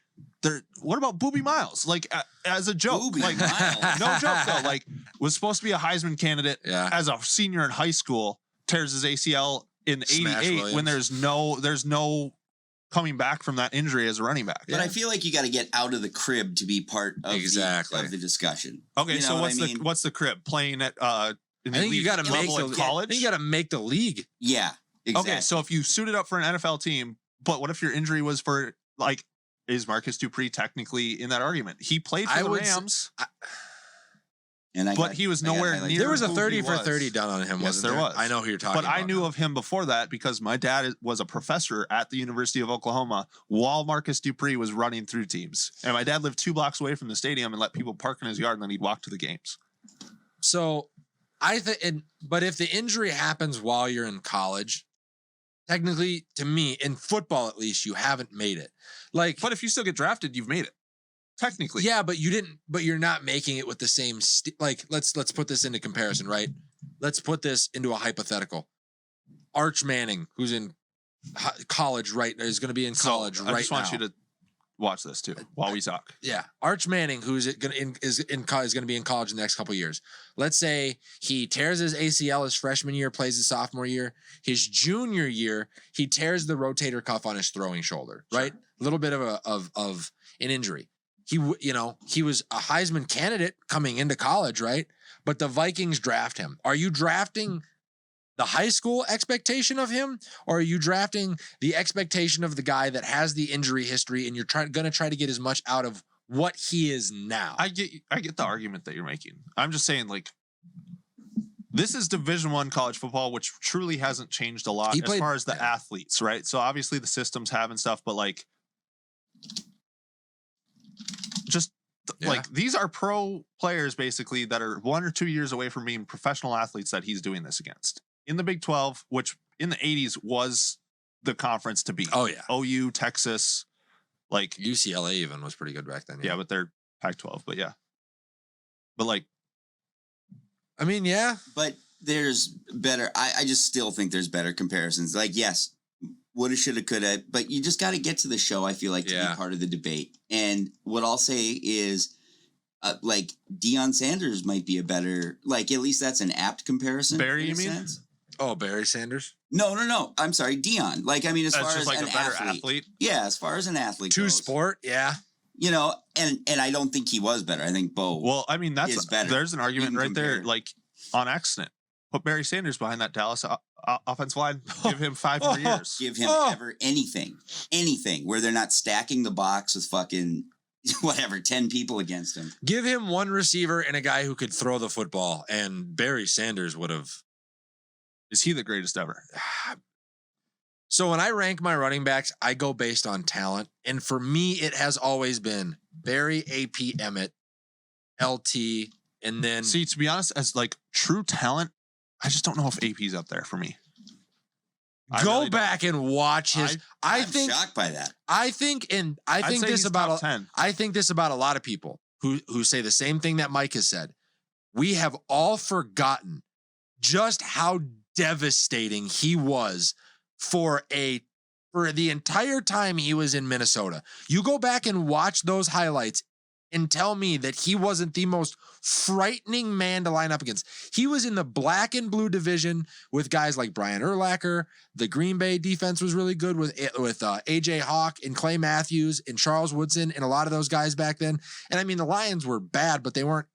What about Boobie Miles? Like as a joke, Boobie like Miles. no joke though. Like was supposed to be a Heisman candidate Yeah. as a senior in high school, tears his ACL in Smash 88 when Williams. there's no coming back from that injury as a running back. But I feel like you got to get out of the crib to be part of, Exactly. of the discussion. Okay, You know so what what's I mean? what's the crib playing at in I the think you elite got to make level the at college? I think you got to make the league. Yeah, exactly. Okay, so if you suited up for an NFL team, but what if your injury was for like is Marcus Dupree technically in that argument? He played for I the would Rams, but he was nowhere near There was a who 30 he for was. 30 done on him, Yes, wasn't there there? was. I know who you're talking but about. I knew now. of him before that because my dad was a professor at the University of Oklahoma while Marcus Dupree was running through teams. And my dad lived 2 blocks away from the stadium and let people park in his yard and then he'd walk to the games. So I think, but if the injury happens while you're in college, technically, to me, in football at least, you haven't made it. Like, But if you still get drafted, you've made it. Technically. yeah, but you didn't. But you're not making it with the same. Like, let's put this into comparison, right? Let's put this into a hypothetical. Arch Manning, who's in college, right, is going to be in college So right I just want now. you to watch this too while we talk. Yeah, Arch Manning, who's going to be in college in the next couple of years. Let's say he tears his ACL his freshman year, plays his sophomore year. His junior year, he tears the rotator cuff on his throwing shoulder. Right, a little bit of an injury. He was a Heisman candidate coming into college, right? But the Vikings draft him. Are you drafting the high school expectation of him, or are you drafting the expectation of the guy that has the injury history and you're going to try to get as much out of what he is now? I get the argument that you're making. I'm just saying, like, this is Division I college football, which truly hasn't changed a lot as far as the athletes, right? So obviously the systems have and stuff, but like, just like, these are pro players basically that are 1 or 2 years away from being professional athletes that he's doing this against. In the Big 12, which in the 80s was the conference to beat. Oh, yeah. OU, Texas, like UCLA even was pretty good back then. Yeah, but they're Pac-12, but yeah. But like, I mean, yeah. But there's better. I just still think there's better comparisons. Like, yes, woulda, shoulda, coulda, but you just got to get to the show, I feel like, to be part of the debate. And what I'll say is, like, Deion Sanders might be a better, like, at least that's an apt comparison. Barry, you mean? Sense. Oh, Barry Sanders? No. I'm sorry, Deion. Like, I mean, as that's far just as like an a better athlete. Yeah, as far as an athlete To goes. sport, yeah. You know, and I don't think he was better. I think Bo. Well, I mean, is better. There's an argument right there, compare. like, on accident. Put Barry Sanders behind that Dallas offensive line. Give him 5 more years. Give him ever anything where they're not stacking the box with fucking whatever 10 people against him. Give him one receiver and a guy who could throw the football, and Barry Sanders would have. Is he the greatest ever? So when I rank my running backs, I go based on talent. And for me, it has always been Barry, AP, Emmett, LT, and then... See, to be honest, as like true talent, I just don't know if AP's up there for me. Go back and watch his... I'm shocked by that. I think this about a lot of people who say the same thing that Mike has said. We have all forgotten just how devastating he was for the entire time he was in Minnesota. You go back and watch those highlights and tell me that he wasn't the most frightening man to line up against. He was in the black and blue division with guys like Brian Urlacher. The Green Bay defense was really good with AJ Hawk and Clay Matthews and Charles Woodson and a lot of those guys back then. And I mean, the Lions were bad, but they weren't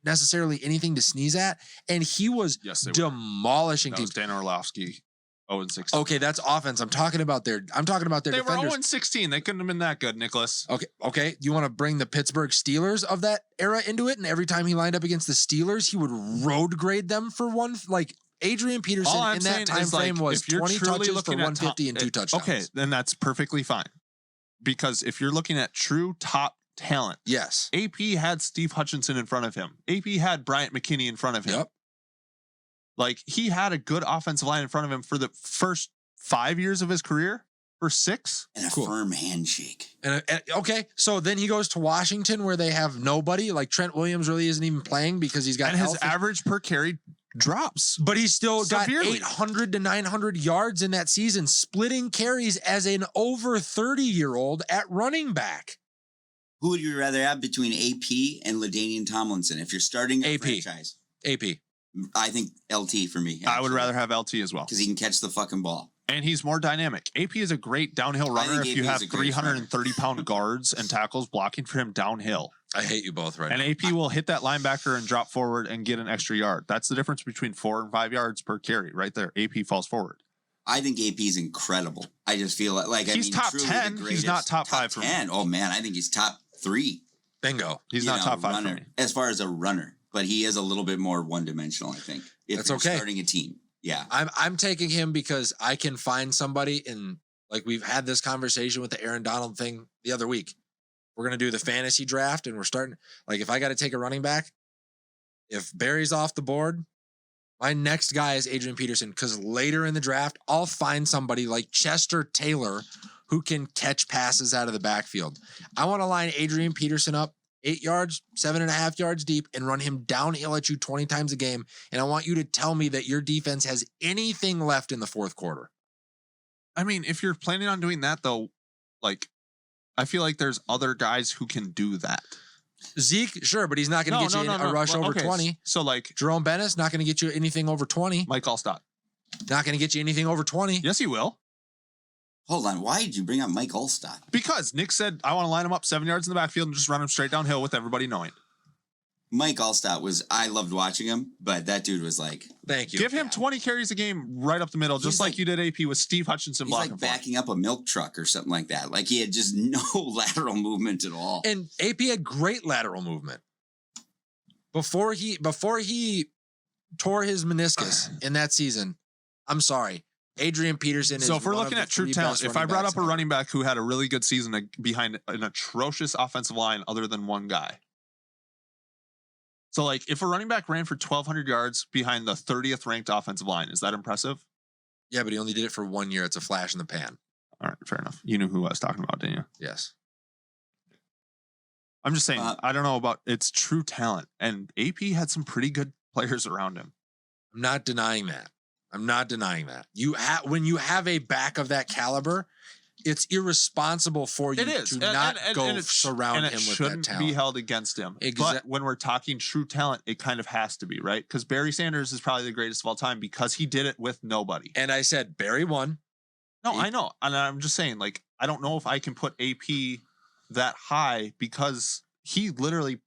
necessarily anything to sneeze at. And he was demolishing teams. Dan Orlovsky. 0-16. Okay, that's offense. I'm talking about their They defenders. were 0-16. They couldn't have been that good, Nicholas. Okay. You want to bring the Pittsburgh Steelers of that era into it? And every time he lined up against the Steelers, he would road grade them for one. Like Adrian Peterson in that time frame was 20 touches for 150 and 2 touchdowns. Okay, then that's perfectly fine. Because if you're looking at true top talent, yes, AP had Steve Hutchinson in front of him. AP had Bryant McKinney in front of him. Yep. Like, he had a good offensive line in front of him for the first 5 years of his career, or 6. And a firm handshake. And okay, so then he goes to Washington where they have nobody. Like Trent Williams really isn't even playing because he's got and his average per carry drops. But he's still severely. Got 800 to 900 yards in that season, splitting carries as an over 30-year-old at running back. Who would you rather have between AP and LaDainian Tomlinson if you're starting a franchise? AP. I think LT for me. Actually. I would rather have LT as well. Because he can catch the fucking ball. And he's more dynamic. AP is a great downhill runner if you have 330-pound guards and tackles blocking for him downhill. I hate you both right now. And AP will hit that linebacker and drop forward and get an extra yard. That's the difference between 4 and 5 yards per carry right there. AP falls forward. I think AP is incredible. I just feel like he's top 10. He's not top 5 for 10. me. Oh, man. I think he's top 3. Bingo. He's not top 5 for me. As far as a runner. But he is a little bit more one-dimensional, I think. If That's you're okay. starting a team. Yeah. I'm taking him because I can find somebody like we've had this conversation with the Aaron Donald thing the other week. We're going to do the fantasy draft and we're starting, like, if I got to take a running back, if Barry's off the board, my next guy is Adrian Peterson, because later in the draft, I'll find somebody like Chester Taylor who can catch passes out of the backfield. I want to line Adrian Peterson up 8 yards, 7.5 yards deep, and run him downhill at you 20 times a game. And I want you to tell me that your defense has anything left in the fourth quarter. I mean, if you're planning on doing that, though, like, I feel like there's other guys who can do that. Zeke, sure, but he's not going to get you a rush Well, over okay, 20. So like Jerome Bettis, not going to get you anything over 20. Mike Allstott. Not going to get you anything over 20. Yes, he will. Hold on. Why did you bring up Mike Allstott? Because Nick said, I want to line him up 7 yards in the backfield and just run him straight downhill with everybody knowing. Mike Allstott I loved watching him, but that dude was like, Thank you. Give him 20 carries a game right up the middle, He's just like like- you did AP with Steve Hutchinson he's blocking like for him. backing up a milk truck or something like that. Like he had just no lateral movement at all. And AP had great lateral movement. Before he tore his meniscus in that season, I'm sorry, Adrian Peterson is So if we're one looking of at the true three talent, best if I running brought backs up a in the running back who had a really good season behind an atrocious offensive line other than one guy. So like if a running back ran for 1,200 yards behind the 30th ranked offensive line, is that impressive? league. Yeah, but he only did it for 1 year. It's a flash in the pan. All right, fair enough. You knew who I was talking about, didn't you? Yes. I'm just saying, I don't know about it's true talent. And AP had some pretty good players around him. I'm not denying that. When you have a back of that caliber, it's irresponsible for you It is. to not go surround and him it with that shouldn't talent. be held against him. Exa- But when we're talking true talent, it kind of has to be, right? Because Barry Sanders is probably the greatest of all time because he did it with nobody. And I said Barry won. No, I know. And I'm just saying, like, I don't know if I can put AP that high because he literally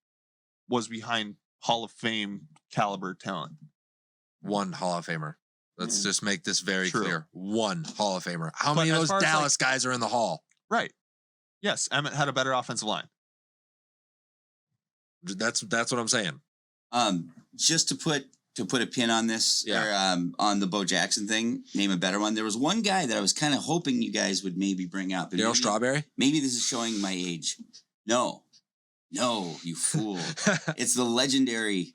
was behind Hall of Fame caliber talent. One Hall of Famer. Let's just make this very True. clear. One Hall of Famer. How But many of as those far as, Dallas guys are in the Hall? Right. Yes, Emmett had a better offensive line. That's what I'm saying. Just to put a pin on this, Yeah. or on the Bo Jackson thing, name a better one. There was one guy that I was kind of hoping you guys would maybe bring up. And Daryl maybe- Strawberry? Maybe this is showing my age. No, you fool. It's the legendary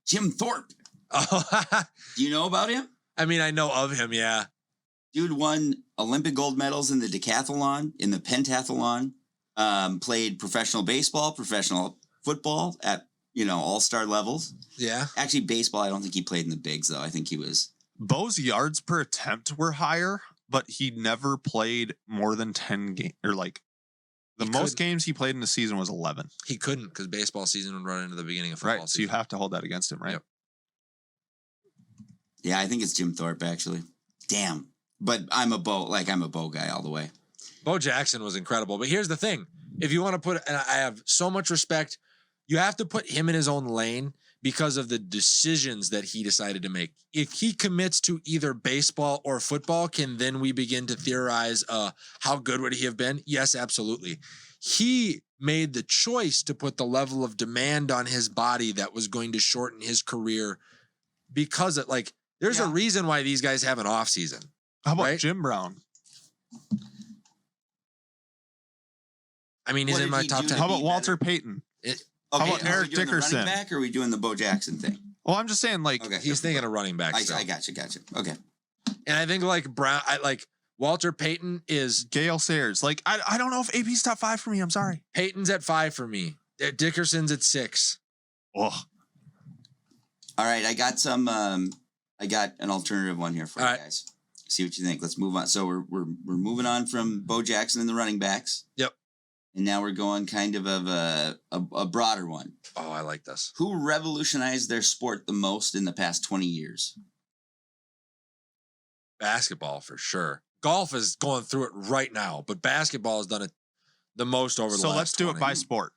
Jim Thorpe. Oh, Do you know about him? I mean, I know of him, yeah. Dude won Olympic gold medals in the decathlon, in the pentathlon, played professional baseball, professional football at, all-star levels. Yeah. Actually, baseball, I don't think he played in the bigs, though. I think he was. Bo's yards per attempt were higher, but he never played more than 10 games. Or like the He most couldn't. games he played in the season was 11. He couldn't because baseball season would run into the beginning of football Right. So season. you have to hold that against him, right? Yep. Yeah, I think it's Jim Thorpe, actually. Damn. But I'm a Bo guy all the way. Bo Jackson was incredible. But here's the thing. If you want to put, and I have so much respect, you have to put him in his own lane because of the decisions that he decided to make. If he commits to either baseball or football, can then we begin to theorize how good would he have been? Yes, absolutely. He made the choice to put the level of demand on his body that was going to shorten his career because there's a Yeah. reason why these guys have an off season. How about Right? Jim Brown? I mean, he's What in did my he top do 10. to How be about Walter better? Payton? Okay, about are Eric we doing the Dickerson? running back or are we doing the Bo Jackson thing? Well, I'm just saying, like, Okay. He's thinking of running back. still. I gotcha. Okay. And I think Brown, Walter Payton is Gale Sayers. Like, I don't know if AP's top 5 for me. I'm sorry. Payton's at 5 for me. Dickerson's at 6. Oh, All right, I got some. I got an alternative one here for All you right. guys. See what you think. Let's move on. So we're moving on from Bo Jackson and the running backs. Yep. And now we're going kind of a broader one. Oh, I like this. Who revolutionized their sport the most in the past 20 years? Basketball for sure. Golf is going through it right now, but basketball has done it the most over the so last let's do it 20. by sport.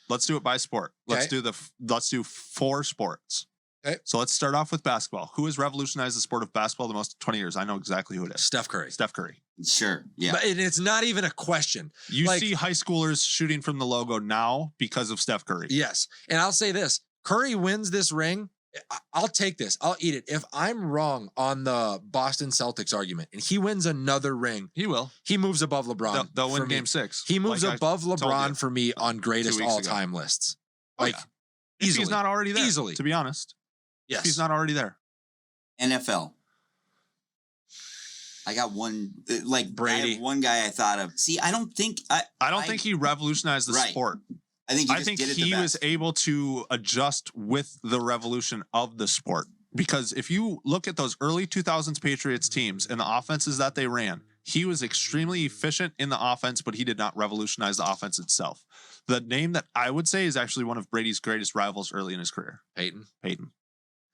Let's do it by sport. Let's Okay. let's do 4 sports. Okay. So let's start off with basketball. Who has revolutionized the sport of basketball the most 20 years? I know exactly who it is. Steph Curry. Steph Curry. Sure. Yeah. But it's not even a question. You Like- see high schoolers shooting from the logo now because of Steph Curry. Yes. And I'll say this. Curry wins this ring. I'll take this. I'll eat it. If I'm wrong on the Boston Celtics argument and he wins another ring, He will. he moves above LeBron. They'll for win me. game 6. He moves like I above told you. LeBron for me on greatest 2 weeks ago. all-time lists. Oh, Like yeah. If easily. he's not already there. Easily. To be honest. Yes. If he's not already there. NFL. I got one. Brady. I have one guy I thought of. See, I don't think I don't think he revolutionized the Right. sport. I think he I just think did it the he was best. able to adjust with the revolution of the sport. Because if you look at those early 2000s Patriots teams and the offenses that they ran, He was extremely efficient in the offense, but he did not revolutionize the offense itself. The name that I would say is actually one of Brady's greatest rivals early in his career, Peyton. Peyton.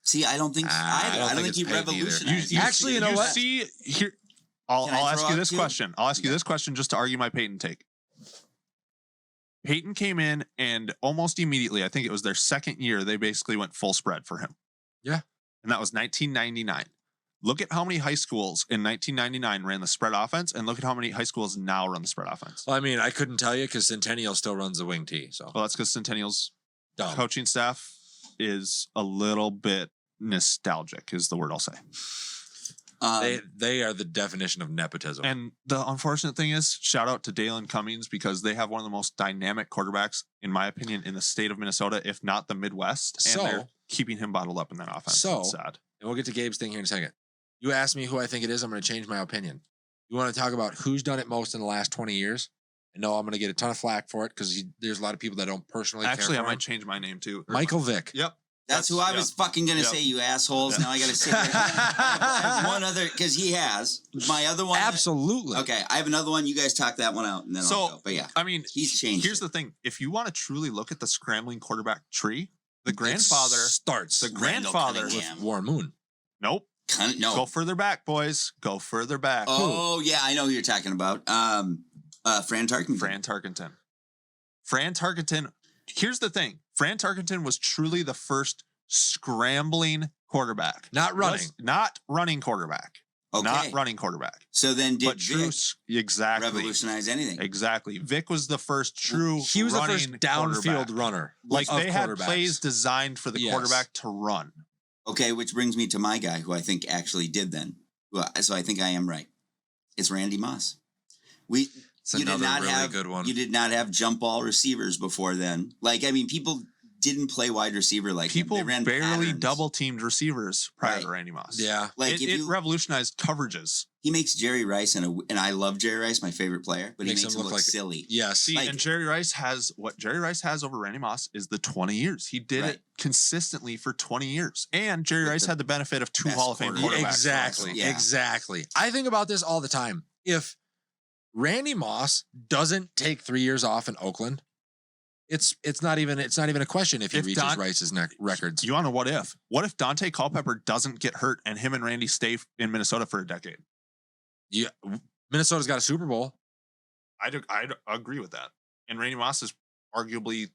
See, I don't think I don't think think it's he Peyton either. revolutionized. Actually, you know what? See here, I'll Can I ask throw you out this two? question. I'll ask you this question just to argue my Peyton take. Peyton came in and almost immediately, I think it was their second year, they basically went full spread for him. Yeah. And that was 1999. Look at how many high schools in 1999 ran the spread offense, and look at how many high schools now run the spread offense. Well, I mean, I couldn't tell you because Centennial still runs the wing tee. So Well, that's because Centennial's dumb. coaching staff is a little bit nostalgic, is the word I'll say. They are the definition of nepotism. And the unfortunate thing is, shout out to Dalen Cummings, because they have one of the most dynamic quarterbacks, in my opinion, in the state of Minnesota, if not the Midwest. And So- they're keeping him bottled up in that offense. So- It's sad. And we'll get to Gabe's thing here in a second. You asked me who I think it is. I'm going to change my opinion. You want to talk about who's done it most in the last 20 years? I know I'm going to get a ton of flack for it because there's a lot of people that don't personally Actually, I care for might him. change my name too. Michael Vick. Yep. That's who I yeah. was fucking gonna Yep. say, you assholes. Yeah. Now I gotta say I have one other, because he has my other one. Absolutely. Okay, I have another one. You guys talk that one out, and then I'll So, go. But yeah, I mean, he's changed. here's the thing. If you want to truly look at the scrambling quarterback tree, the grandfather, starts the Randall grandfather, Cunningham. with Warren Moon. nope. No. Go further back, boys. Go further back. Oh yeah, I know who you're talking about. Fran Tarkenton. Fran Tarkenton. Fran Tarkenton. Here's the thing. Fran Tarkenton was truly the first scrambling quarterback. Not running. Not running quarterback. Okay. Not running quarterback. So then, did But true. Vic Exactly. revolutionize anything? Exactly. Vic was the first true. He was the first running downfield quarterback. runner. Like of they had quarterbacks. plays designed for the Yes. quarterback to run. Okay, which brings me to my guy, who I think actually did then. Well, so I think I am right. It's Randy Moss. It's You did another not really have good one. You did not have jump ball receivers before then. Like, I mean, people didn't play wide receiver like him. People They ran barely patterns. double teamed receivers prior Right. to Randy Moss. Yeah. Like it, if it you, revolutionized coverages. he makes Jerry Rice and I love Jerry Rice, my favorite player, but Makes he makes him him look look like- silly. Yes. See, Like- and Jerry Rice has what Jerry Rice has over Randy Moss is the 20 years. He did Right. it consistently for 20 years. And Jerry With Rice the had the benefit of two best Hall of Fame quarterback. quarterbacks. Exactly. Yeah. Exactly. I think about this all the time. If Randy Moss doesn't take 3 years off in Oakland, it's not even a question if he If reaches Don- Rice's records. You want to what if? What if Dante Culpepper doesn't get hurt and him and Randy stay in Minnesota for a decade? Yeah, Minnesota's got a Super Bowl. I'd agree with that. And Randy Moss is arguably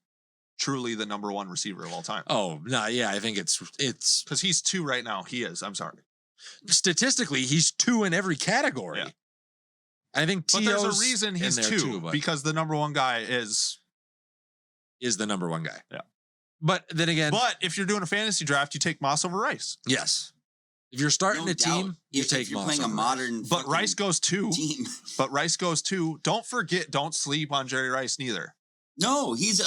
truly the number one receiver of all time. Oh no, yeah, I think it's Because he's two right now. He is. I'm sorry. statistically he's 2 in every category. Yeah. I think But T.O.'s there's a reason in he's there two. too, but Because the number one guy is. is the number one guy. Yeah. But then again, But if you're doing a fantasy draft, you take Moss over Rice. yes, if you're starting No a team, doubt. you If take you're Moss playing a over Rice. modern But fucking Rice goes two. team. But Rice goes two. Don't forget, don't sleep on Jerry Rice neither. No, he's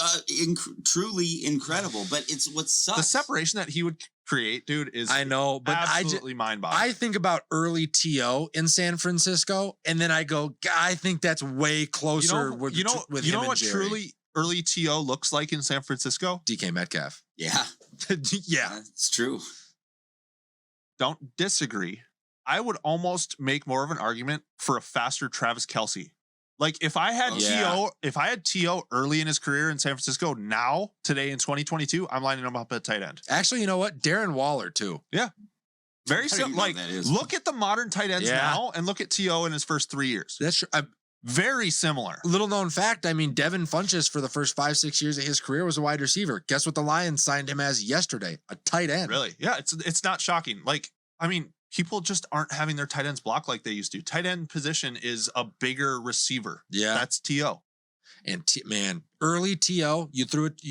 truly incredible. But it's what sucks. The separation that he would create, dude, is I know, but absolutely mind-boggling. I think about early T.O. in San Francisco, and then I go, I think that's way closer with him what and Jerry. truly early TO looks like in San Francisco? DK Metcalf. Yeah, Yeah. it's true. Don't disagree. I would almost make more of an argument for a faster Travis Kelce. Like if I had Yeah. TO early in his career in San Francisco, now today in 2022, I'm lining him up at tight end. Actually, you know what? Darren Waller too. Very I don't even simple. know Like what that is. look at the modern tight ends Yeah. now and look at TO in his first 3 years. That's true. Very similar. Little known fact. I mean, Devin Funchess for the first 5-6 years of his career was a wide receiver. Guess what the Lions signed him as yesterday? A tight end. Really? Yeah, it's not shocking. Like, I mean, people just aren't having their tight ends block like they used to. Tight end position is a bigger receiver. Yeah. That's TO. And man, early TO, you threw it.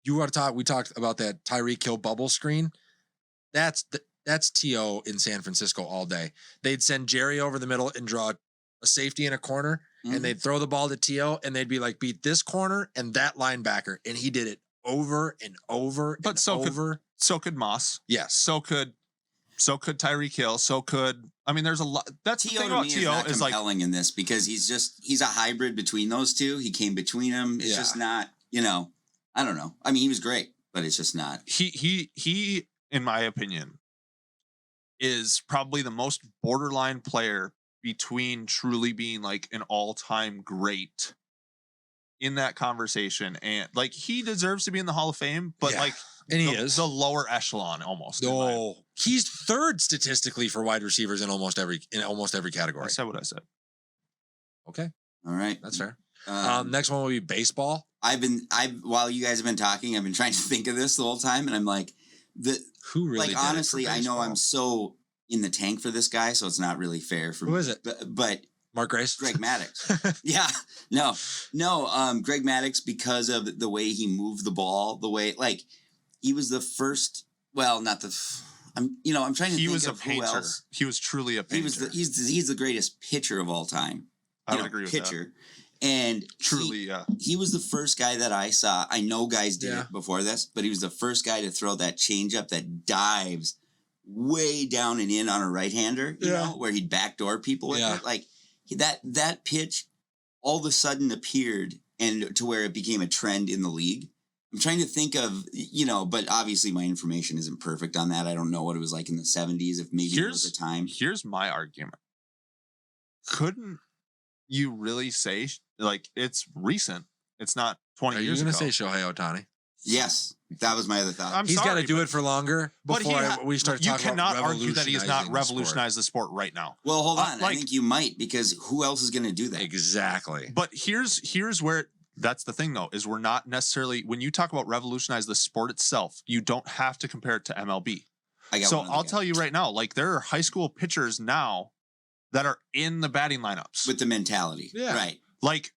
You want to talk? We talked about that Tyreek Hill bubble screen. That's TO in San Francisco all day. They'd send Jerry over the middle and draw a safety in a corner, Mhm. and they'd throw the ball to TO, and they'd be like, beat this corner and that linebacker, and he did it over and over But and so could- over. So could Moss. Yes. So could Tyreek Hill. So could, I mean, there's a lot. That's the T.O. thing to about me is TO not is like, compelling in this because he's a hybrid between those two. He came between them. It's Yeah. just not, I don't know. I mean, he was great, but it's just not. he, in my opinion, is probably the most borderline player between truly being like an all-time great in that conversation, and like he deserves to be in the Hall of Fame, but Yeah, like and he the, is. the lower echelon almost. in my- No, he's third statistically for wide receivers in almost every I category. said what I said. Okay, All right. that's fair. Um, Next one will be baseball. while you guys have been talking, I've been trying to think of this the whole time, and I'm like, Who really? like did it for honestly, I know baseball? I'm so in the tank for this guy, so it's not really fair for Who me. is it? But Mark Grace. Greg Maddux. Yeah, no. Greg Maddux, because of the way he moved the ball, the way like he was the first. Well, not the. I'm trying to He think was a of who painter. else. He was truly a painter. He was he's the greatest pitcher of all time. I would agree with that. pitcher. And Truly, yeah. he was the first guy that I saw. I know guys did Yeah. it before this, but he was the first guy to throw that changeup that dives way down and in on a right-hander, you Yeah. know, where he'd backdoor people with Yeah. it. Like that pitch all of a sudden appeared and to where it became a trend in the league. I'm trying to think of, but obviously my information isn't perfect on that. I don't know what it was like in the 70s, if maybe it was a time. Here's my argument. Couldn't you really say like it's recent? It's not 20 Are you years going ago. to say Shohei Ohtani? Yes, that was my other thought. I'm He's got sorry, to do but- it for longer but he before ha- we start you talking cannot about argue that he has not revolutionizing the sport. revolutionized the sport right now. Well, hold on. I like- think you might, because who else is going to do that? Exactly. But here's where that's the thing though, is we're not necessarily, when you talk about revolutionize the sport itself, you don't have to compare it to MLB. I got So one other I'll guy. tell you right now, like there are high school pitchers now that are in the batting lineups. with the mentality, Yeah. right? Like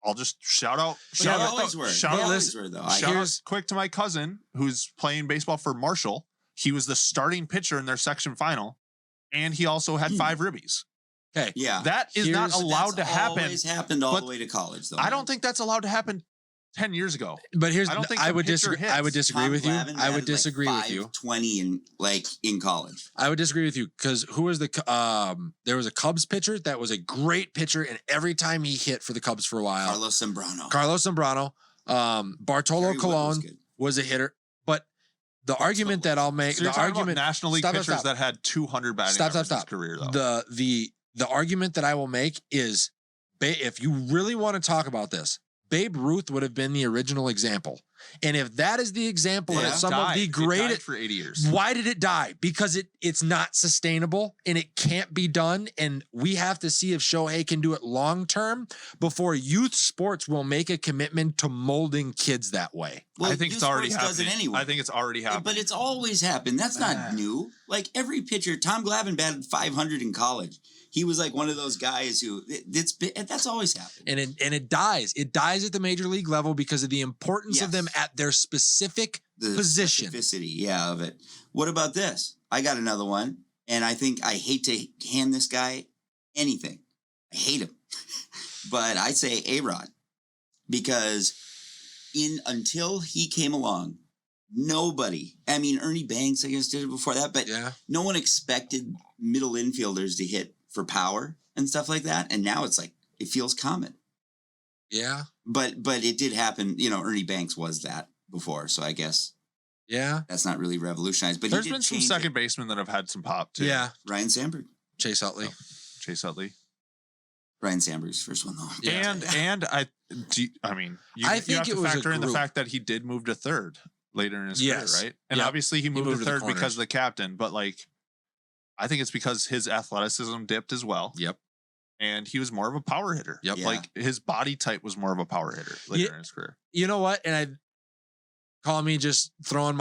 I'll just shout out But shout they out always were. shout They out, always were, though. I- shout out Here's- quick to my cousin who's playing baseball for Marshall. He was the starting pitcher in their section final, and he also had 5 ribbies. Okay. Yeah, That is not Here's- allowed to That's happen. Always happened all but the way to college, though. I don't think that's allowed to happen 10 years ago. But here's I don't think I the would pitcher disagree. I would hits. disagree with you. I would disagree with you. 20 in college. I would disagree with you because who was there was a Cubs pitcher that was a great pitcher, and every time he hit for the Cubs for a while, Carlos Zambrano. Carlos Zambrano, Bartolo Gary Wood was Colon good. was a hitter. But the argument that I'll make, So you're the talking about argument, National League Stop, pitchers stop. that had 200 batting Stop, averages stop, in his stop. career, though. the argument that I will make is, if you really want to talk about this, Babe Ruth would have been the original example. And if that is the example Yeah. of some of the It died greatest, for 80 years. why did it die? Because it's not sustainable and it can't be done. And we have to see if Shohei can do it long term before youth sports will make a commitment to molding kids that way. Well, I think youth it's already sports happening. does it anyway. I think it's already happening. But it's always happened. That's not Ah. new. Like every pitcher, Tom Glavine batted 500 in college. He was like one of those guys who that's always happened. And it dies. It dies at the major league level because of the importance of Yes. them at their specific The position. specificity, yeah, of it. What about this? I got another one, and I think I hate to hand this guy anything. I hate him, but I say A-Rod because until he came along, nobody. I mean, Ernie Banks, I guess, did it before that, but Yeah. no one expected middle infielders to hit for power and stuff like that. And now it's like it feels common. Yeah. But it did happen. Ernie Banks was that before, so I guess Yeah. that's not really revolutionized. But There's he did been some change second basemen that have had some pop, too. Yeah. Ryan Sandberg. Chase Utley. Chase Utley. Ryan Sandberg's first one though. Yeah. And I mean, you I have think to it was a factor in the group. fact that he did move to third later in his Yes. career, right? And Yep. obviously he moved moved to to the third because corners. of the captain, but like I think it's because his athleticism dipped as well. Yep. And he was more of a power hitter. Yep. Yeah. Like his body type was more of a power hitter later Yeah. in his career. You know what? And I call me just throwing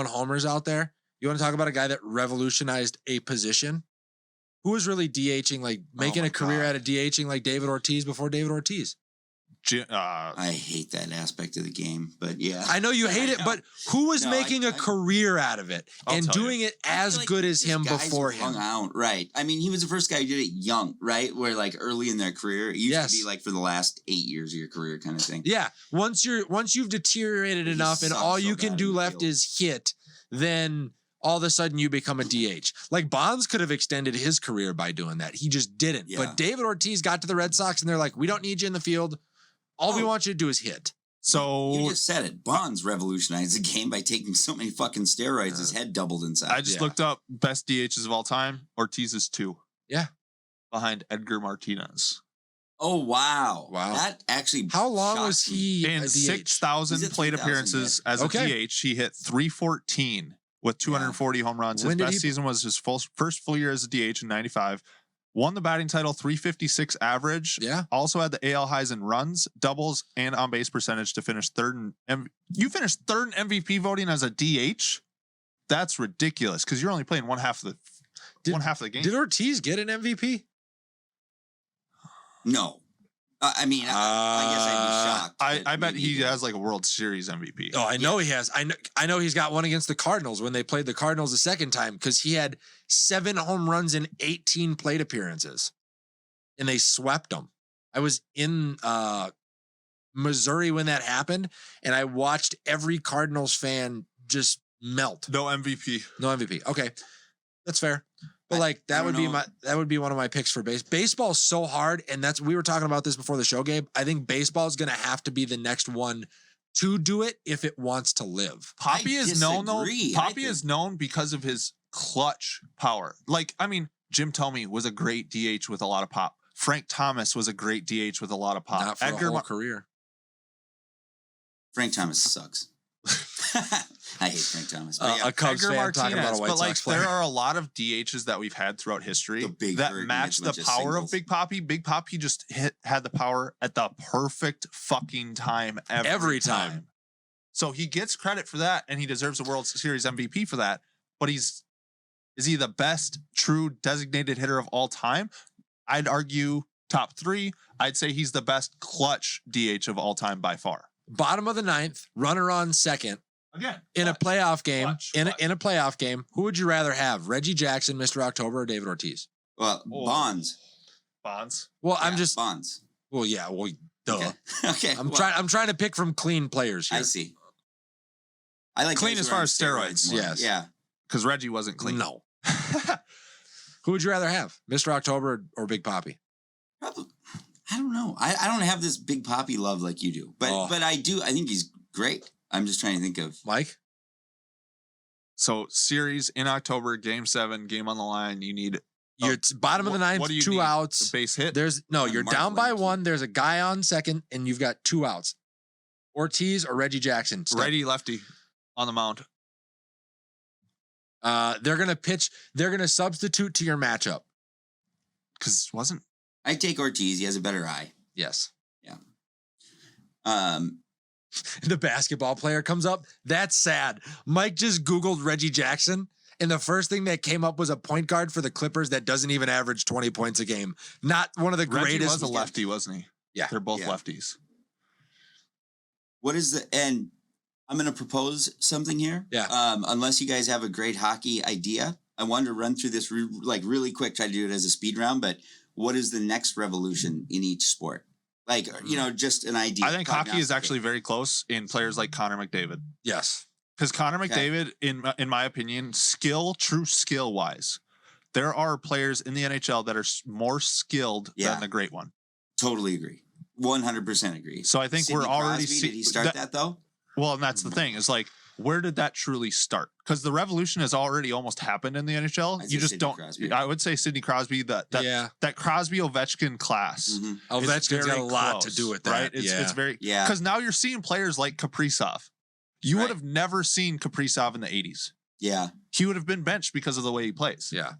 homers out there. You want to talk about a guy that revolutionized a position? Who was really DHing, like making my a career God. out of DHing like David Ortiz before David Ortiz? I hate that aspect of the game, but yeah. I know you hate it, know. but who was No, making a I- career out of it I'll and tell you. doing it I feel as like good as these him guys before who hung him? out, right? I mean, he was the first guy who did it young, right? Where like early in their career, it used Yes. to be like for the last 8 years of your career, kind of thing. Yeah. Once you've deteriorated He enough and sucks all so you bad can in do the left field. is hit, then all of a sudden you become a DH. Like Bonds could have extended his career by doing that. He just didn't. Yeah. But David Ortiz got to the Red Sox and they're like, we don't need you in the field. All we Oh. want you to do is hit. So You just said it. Bonds revolutionized the game by taking so many fucking steroids. His head doubled in size. I just Yeah. looked up best DHs of all time. Ortiz is 2. Yeah. behind Edgar Martinez. Oh wow! Wow. That actually. How long was shocked me. he a In DH? 6,000 He's at plate 3,000, appearances yeah. as Okay. a DH, he hit 314 with 240 home runs. His When did best he- season was his first full year as a DH in 95. Won the batting title, 356 average. Yeah. Also had the AL highs in runs, doubles, and on base percentage to finish third. You finished third in MVP voting as a DH. That's ridiculous because you're only playing one half of the game. Did Ortiz get an MVP? No, I mean, I guess I'd be shocked. I that bet maybe he did. has like a World Series MVP. Oh, I know he has. I know he's got one against the Cardinals when they played the Cardinals the second time because he had 7 home runs in 18 plate appearances, and they swept them. I was in Missouri when that happened, and I watched every Cardinals fan just melt. No MVP. No MVP. Okay, that's fair. But I like that don't would be know. that would be one of my picks for baseball's so hard, and that's we were talking about this before the show, Gabe. I think baseball is going to have to be the next one to do it if it wants to live. Poppy is known though. disagree. I Poppy think- is known because of his clutch power. Like, I mean, Jim Thome was a great DH with a lot of pop. Frank Thomas was a great DH with a lot of pop. Not for a Edgar whole Mar- career. Frank Thomas sucks. I hate Frank Thomas. But yeah, A Cubs Edgar fan talking about a Martinez, White but like Sox player. there are a lot of DHs that we've had throughout history The Big that Bird match gets a the bunch of power singles. of Big Poppy. Big Poppy just had the power at the perfect fucking time every time. So he gets credit for that, and he deserves a World Series MVP for that. But is he the best true designated hitter of all time? I'd argue top 3. I'd say he's the best clutch DH of all time by far. Bottom of the 9th, runner on second Again, in a playoff game. Clutch. In a playoff game, who would you rather have? Reggie Jackson, Mr. October, or David Ortiz? well, Oh. Bonds. Bonds. Well, I'm Yeah, just Bonds. well, yeah, well, duh. Okay. Okay. I'm well, trying to pick from clean players here. I see. I like Clean guys as who are far on as steroids. more. Yes. Yeah. Because Reggie wasn't clean. No. Who would you rather have? Mr. October or Big Poppy? Probably. I don't know. I don't have this Big Poppy love like you do, but Oh. I do. I think he's great. I'm just trying to think of. Mike? So series in October, game 7, game on the line. You need You're bottom of the what 9th, do you 2 need? outs. a base hit. You're Mark down by Lemke. 1. There's a guy on second, and you've got 2 outs. Ortiz or Reggie Jackson. Step. Righty lefty on the mound. They're gonna pitch. They're gonna substitute to your matchup. Because wasn't I take Ortiz. He has a better eye. Yes. Um, The basketball player comes up. That's sad. Mike just Googled Reggie Jackson, and the first thing that came up was a point guard for the Clippers that doesn't even average 20 points a game. Not one of the Reggie greatest. was a lefty, wasn't he? Yeah. They're both Yeah. lefties. what is the and I'm going to propose something here. Yeah. Unless you guys have a great hockey idea, I wanted to run through this really quick. Try to do it as a speed round. But what is the next revolution in each sport? Like just an idea. I think hockey is prognosticate. actually very close in players like Connor McDavid. Yes. Because Connor Okay. McDavid, in my opinion, true skill wise, there are players in the NHL that are more skilled Yeah. than the great one. Totally agree. 100% agree. So I think Sidney we're already Crosby, seeing did he start that though? Well, and that's the thing is like, where did that truly start? Because the revolution has already almost happened in the NHL. I'd You say just Sidney don't. Crosby. I would say Sidney Crosby. That Yeah. Crosby Ovechkin class. Mhm. is Ovechkin's got very a lot to close, do with that. right? It's yeah. very Yeah. because now you're seeing players like Kaprizov. You would Right. have never seen Kaprizov in the 80s. Yeah. He would have been benched because of the way he plays. Yeah.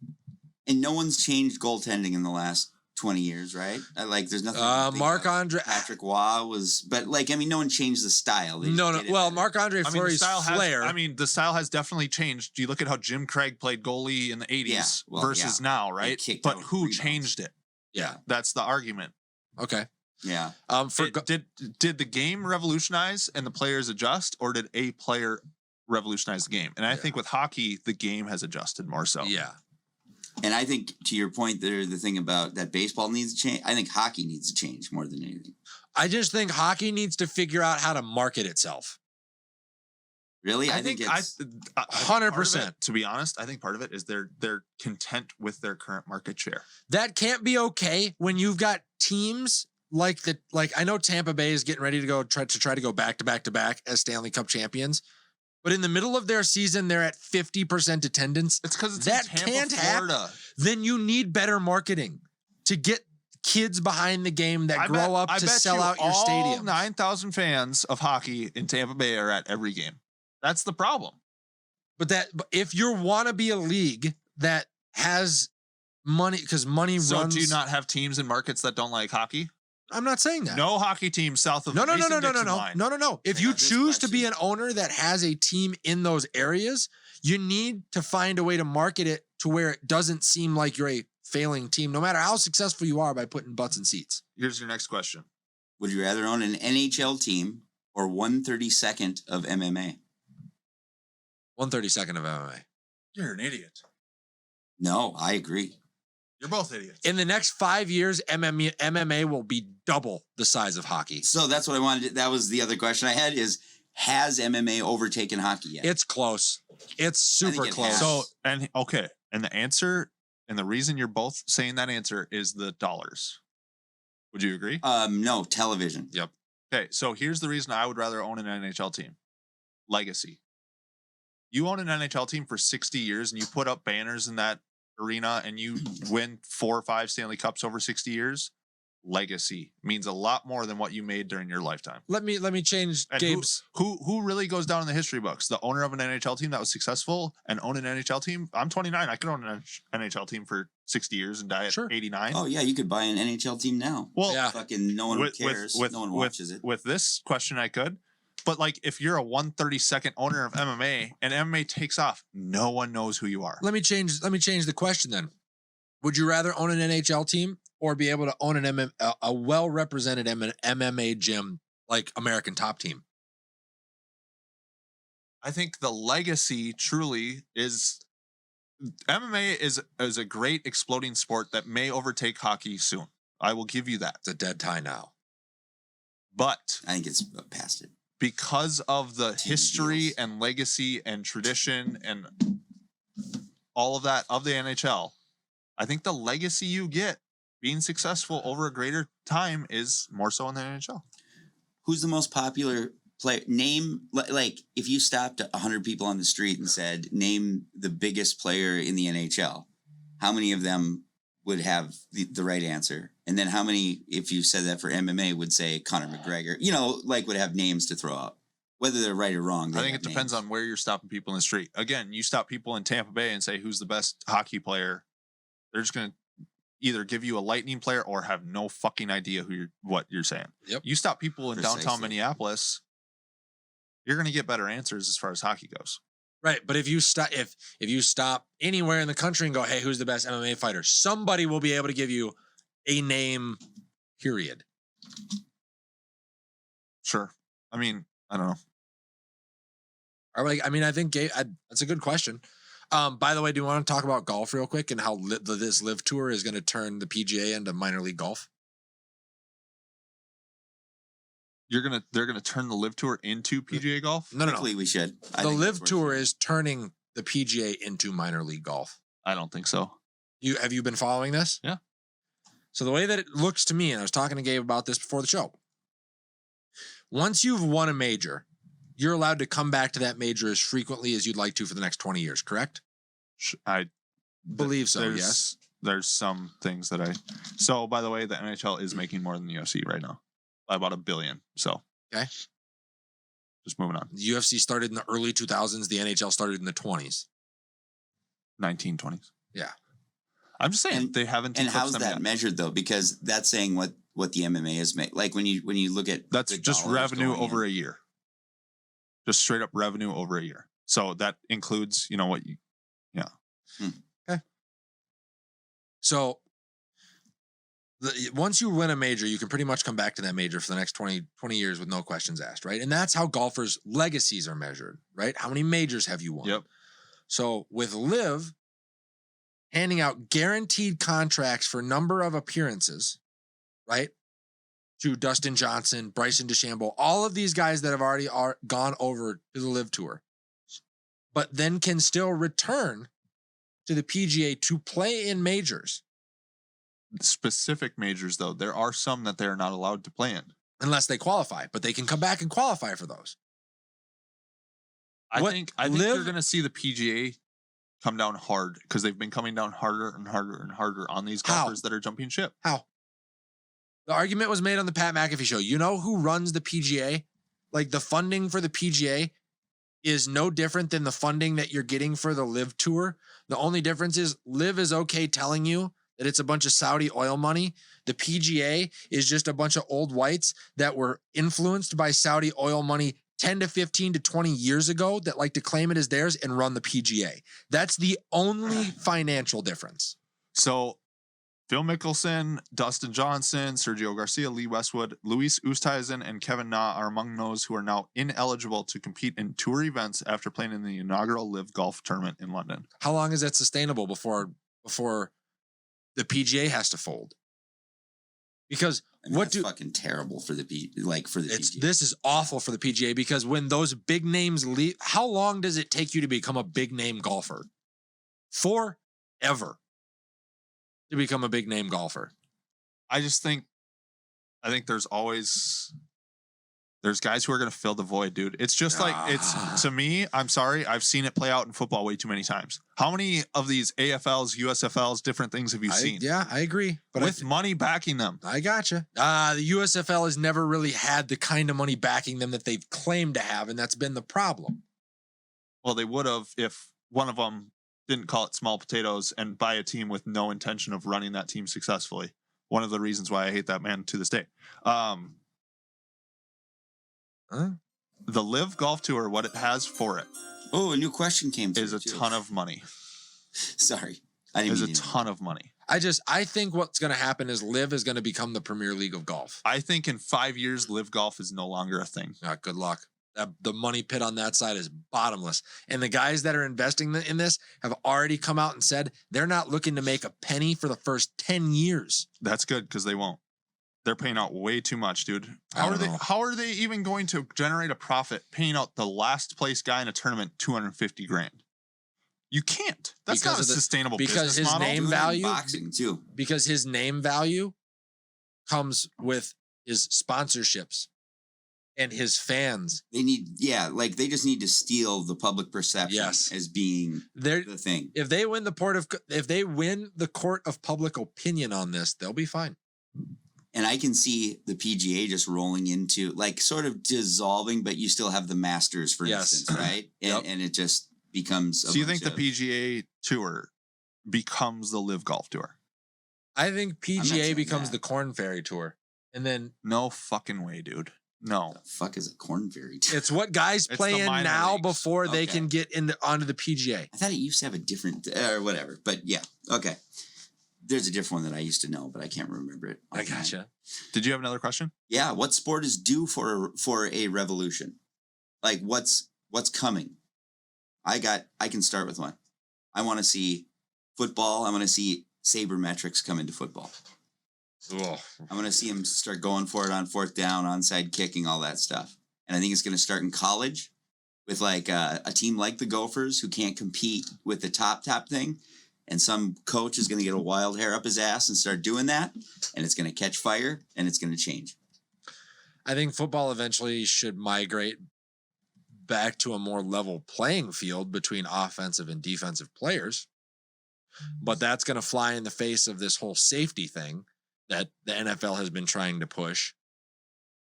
And no one's changed goaltending in the last 20 years, right? There's nothing. I can think Mark of. Andre. Patrick Waugh was, but no one changed the style. They just No. did it Well, better. Mark Andre I mean, Fleury's flair. the style has definitely changed. You look at how Jim Craig played goalie in the 80s Yeah, well, versus now, right? kicked But out who rebounds. changed it? yeah. That's the argument. Okay. Yeah. Did the game revolutionize and the players adjust, or did a player revolutionize the game? And I Yeah. think with hockey, the game has adjusted more so. Yeah. And I think to your point there, the thing about that baseball needs to change. I think hockey needs to change more than anything. I just think hockey needs to figure out how to market itself. Really? I think it's 100%. To be honest, I think part of it is they're content with their current market share. That can't be okay when you've got teams like I know Tampa Bay is getting ready to go try to go back to back to back as Stanley Cup champions. But in the middle of their season, they're at 50% attendance. It's because it's That in Tampa, can't happen. Florida. Then you need better marketing. to get kids behind the game that grow up to sell out your all stadium. 9,000 fans of hockey in Tampa Bay are at every game. That's the problem. But if you want to be a league that has money, because money So runs. do you not have teams in markets that don't like hockey? I'm not saying that. No hockey teams south of No. Mason-Dixon line. No. If I you got this choose to be question. an owner that has a team in those areas, you need to find a way to market it to where it doesn't seem like you're a failing team, no matter how successful you are by putting butts in seats. Here's your next question. Would you rather own an NHL team or 1/32nd of MMA? 1/32 of MMA. You're an idiot. No, I agree. You're both idiots. In the next 5 years, MMA will be double the size of hockey. So that's what I wanted. That was the other question I had is, has MMA overtaken hockey yet? It's close. It's super it close. has. So, and okay. And the answer, and the reason you're both saying that answer is the dollars. Would you agree? No, television. Okay. So here's the reason I would rather own an NHL team. Legacy. You own an NHL team for 60 years and you put up banners in that arena and you win 4 or 5 Stanley Cups over 60 years. Legacy means a lot more than what you made during your lifetime. Let me change And Gabe's. who really goes down in the history books? The owner of an NHL team that was successful and own an NHL team. I'm 29. I could own an NHL team for 60 years and die at Sure. 89. Oh yeah, you could buy an NHL team now. Well, Yeah. Fucking no one cares. No one watches it. With this question, I could. But like, if you're a 1/32nd owner of MMA and MMA takes off, no one knows who you are. Let me change the question then. Would you rather own an NHL team or be able to own a well-represented MMA gym like American Top Team? I think the legacy truly is MMA is a great exploding sport that may overtake hockey soon. I will give you that. It's a dead tie now. But I think it's past it. because of the Team history deals. and legacy and tradition and all of that of the NHL, I think the legacy you get being successful over a greater time is more so in the NHL. Who's the most popular player? Name, like, if you stopped 100 people on the street and said, name the biggest player in the NHL, how many of them would have the right answer? And then how many, if you said that for MMA, would say Conor McGregor, would have names to throw out? Whether they're right or wrong. I think it depends on where you're stopping people in the street. Again, you stop people in Tampa Bay and say, who's the best hockey player? They're just going to either give you a Lightning player or have no fucking idea what you're saying. Yep. You stop people in downtown Precisely. Minneapolis, you're going to get better answers as far as hockey goes. Right, but if you stop anywhere in the country and go, "Hey, who's the best MMA fighter?" Somebody will be able to give you a name. Period. Sure. I mean, I don't know. I think that's a good question. By the way, do you want to talk about golf real quick and how this Live Tour is going to turn the PGA into minor league golf? They're gonna turn the Live Tour into PGA golf. No. Quickly, we should. I The think Live that's Tour where it is turning the PGA into minor league golf. I don't think so. Have you been following this? Yeah. So the way that it looks to me, and I was talking to Gabe about this before the show. Once you've won a major, you're allowed to come back to that major as frequently as you'd like to for the next 20 years, correct? I Believe so, there's- yes. There's some things that So, by the way, the NHL is making more than the UFC right now by about $1 billion. So, Okay. Just moving on. The UFC started in the early 2000s. The NHL started in the 20s. 1920s. Yeah. I'm just saying And- they haven't. And eclipsed how's them that yet. measured though? Because that's saying what the MMA is made. Like when you look at That's the just dollars revenue going over in. a year. Just straight up revenue over a year. So that includes, what you. So once you win a major, you can pretty much come back to that major for the next 20 years with no questions asked, right? And that's how golfers' legacies are measured, right? How many majors have you won? Yep. So with Liv handing out guaranteed contracts for number of appearances, right? To Dustin Johnson, Bryson DeChambeau, all of these guys that have already gone over to the Live Tour, but then can still return to the PGA to play in majors Specific majors, though, there are some that they're not allowed to play in. unless they qualify, but they can come back and qualify for those. I What think you're Liv- going to see the PGA come down hard because they've been coming down harder and harder and harder on these How? golfers that are jumping ship. How? The argument was made on the Pat McAfee show. You know who runs the PGA? Like the funding for the PGA is no different than the funding that you're getting for the Live Tour. The only difference is Live is okay telling you that it's a bunch of Saudi oil money. The PGA is just a bunch of old whites that were influenced by Saudi oil money 10 to 15 to 20 years ago that like to claim it as theirs and run the PGA. That's the only financial difference. So Phil Mickelson, Dustin Johnson, Sergio Garcia, Lee Westwood, Luis Oosthuizen, and Kevin Na are among those who are now ineligible to compete in tour events after playing in the inaugural Live Golf tournament in London. How long is that sustainable before the PGA has to fold? Because I mean, that's fucking terrible for the PGA. this is awful for the PGA because when those big names leave, how long does it take you to become a big name golfer? Forever to become a big name golfer. I think there's guys who are going to fill the void, dude. It's just like, to me, I'm sorry, I've seen it play out in football way too many times. How many of these AFLs, USFLs, different things have you seen? Yeah, I agree. But with money backing them. I gotcha. The USFL has never really had the kind of money backing them that they've claimed to have, and that's been the problem. Well, they would have if one of them didn't call it small potatoes and buy a team with no intention of running that team successfully. One of the reasons why I hate that man to this day. The Live Golf Tour, what it has for it. Oh, a new question came through. Is a ton of money. Sorry. I didn't Is mean a to- ton of money. I think what's going to happen is Live is going to become the Premier League of golf. I think in 5 years, Live Golf is no longer a thing. Good luck. The money pit on that side is bottomless. And the guys that are investing in this have already come out and said they're not looking to make a penny for the first 10 years. That's good because they won't. They're paying out way too much, dude. How are they even going to generate a profit paying out the last place guy in a tournament $250,000? You can't. That's not a sustainable business his model. name value boxing too. Because his name value comes with his sponsorships and his fans. They just need to steal the public perception as being the thing. If they win the court of public opinion on this, they'll be fine. And I can see the PGA just rolling into like sort of dissolving, but you still have the Masters, for instance, right? And it just becomes. So you think the PGA Tour becomes the Live Golf Tour? I think PGA becomes the Corn Ferry Tour, and then no fucking way, dude. No. The fuck is a Corn Ferry Tour? It's what guys play in now leagues. before they can get onto the PGA. I thought it used to have a different or whatever, but yeah, okay. There's a different one that I used to know, but I can't remember it. I gotcha. Did you have another question? Yeah. What sport is due for a revolution? Like what's coming? I can start with one. I want to see football. I want to see sabermetrics come into football. Ugh. I want to see him start going for it on fourth down, onside kicking, all that stuff. And I think it's going to start in college with like a team like the Gophers who can't compete with the top thing. And some coach is going to get a wild hair up his ass and start doing that. And it's going to catch fire and it's going to change. I think football eventually should migrate back to a more level playing field between offensive and defensive players. But that's going to fly in the face of this whole safety thing that the NFL has been trying to push.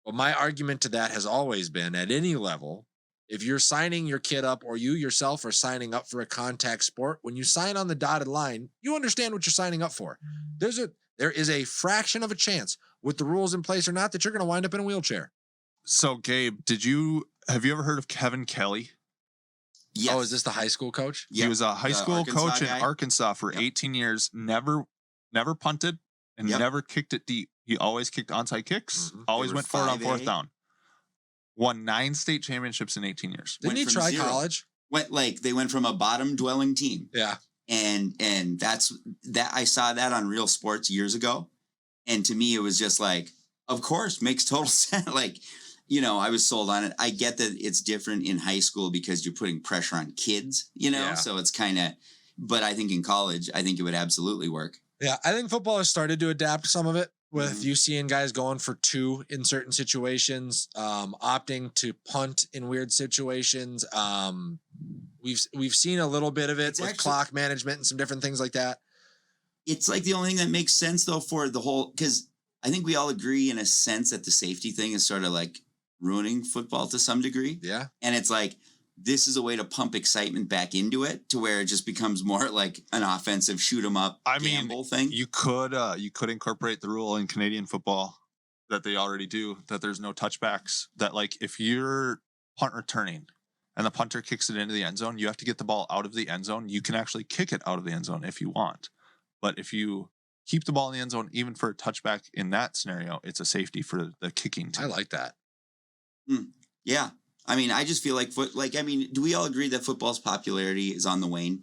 But my argument to that has always been at any level, if you're signing your kid up or you yourself are signing up for a contact sport, when you sign on the dotted line, you understand what you're signing up for. There is a fraction of a chance with the rules in place or not that you're going to wind up in a wheelchair. So Gabe, have you ever heard of Kevin Kelly? Yes. Oh, is this the high school coach? He was a high school coach in Arkansas for 18 years, never punted and never kicked it deep. He always kicked onside kicks, always went for it on fourth down. Won 9 state championships in 18 years. Didn't he try college? They went from a bottom dwelling team. Yeah. And that's that. I saw that on Real Sports years ago. And to me, it was just like, of course, makes total sense. Like, I was sold on it. I get that it's different in high school because you're putting pressure on kids, so it's kind of, but I think in college, I think it would absolutely work. Yeah. I think football has started to adapt some of it with you seeing guys going for 2 in certain situations, opting to punt in weird situations. We've seen a little bit of it It's with actually- clock management and some different things like that. It's like the only thing that makes sense though for the whole, because I think we all agree in a sense that the safety thing is sort of like ruining football to some degree. Yeah. And it's like, this is a way to pump excitement back into it to where it just becomes more like an offensive shoot 'em up gamble thing. You could incorporate the rule in Canadian football that they already do, that there's no touchbacks. That like if you're punt returning and the punter kicks it into the end zone, you have to get the ball out of the end zone. You can actually kick it out of the end zone if you want. But if you keep the ball in the end zone, even for a touchback in that scenario, it's a safety for the kicking team. I like that. Yeah. I mean, I just feel like do we all agree that football's popularity is on the wane?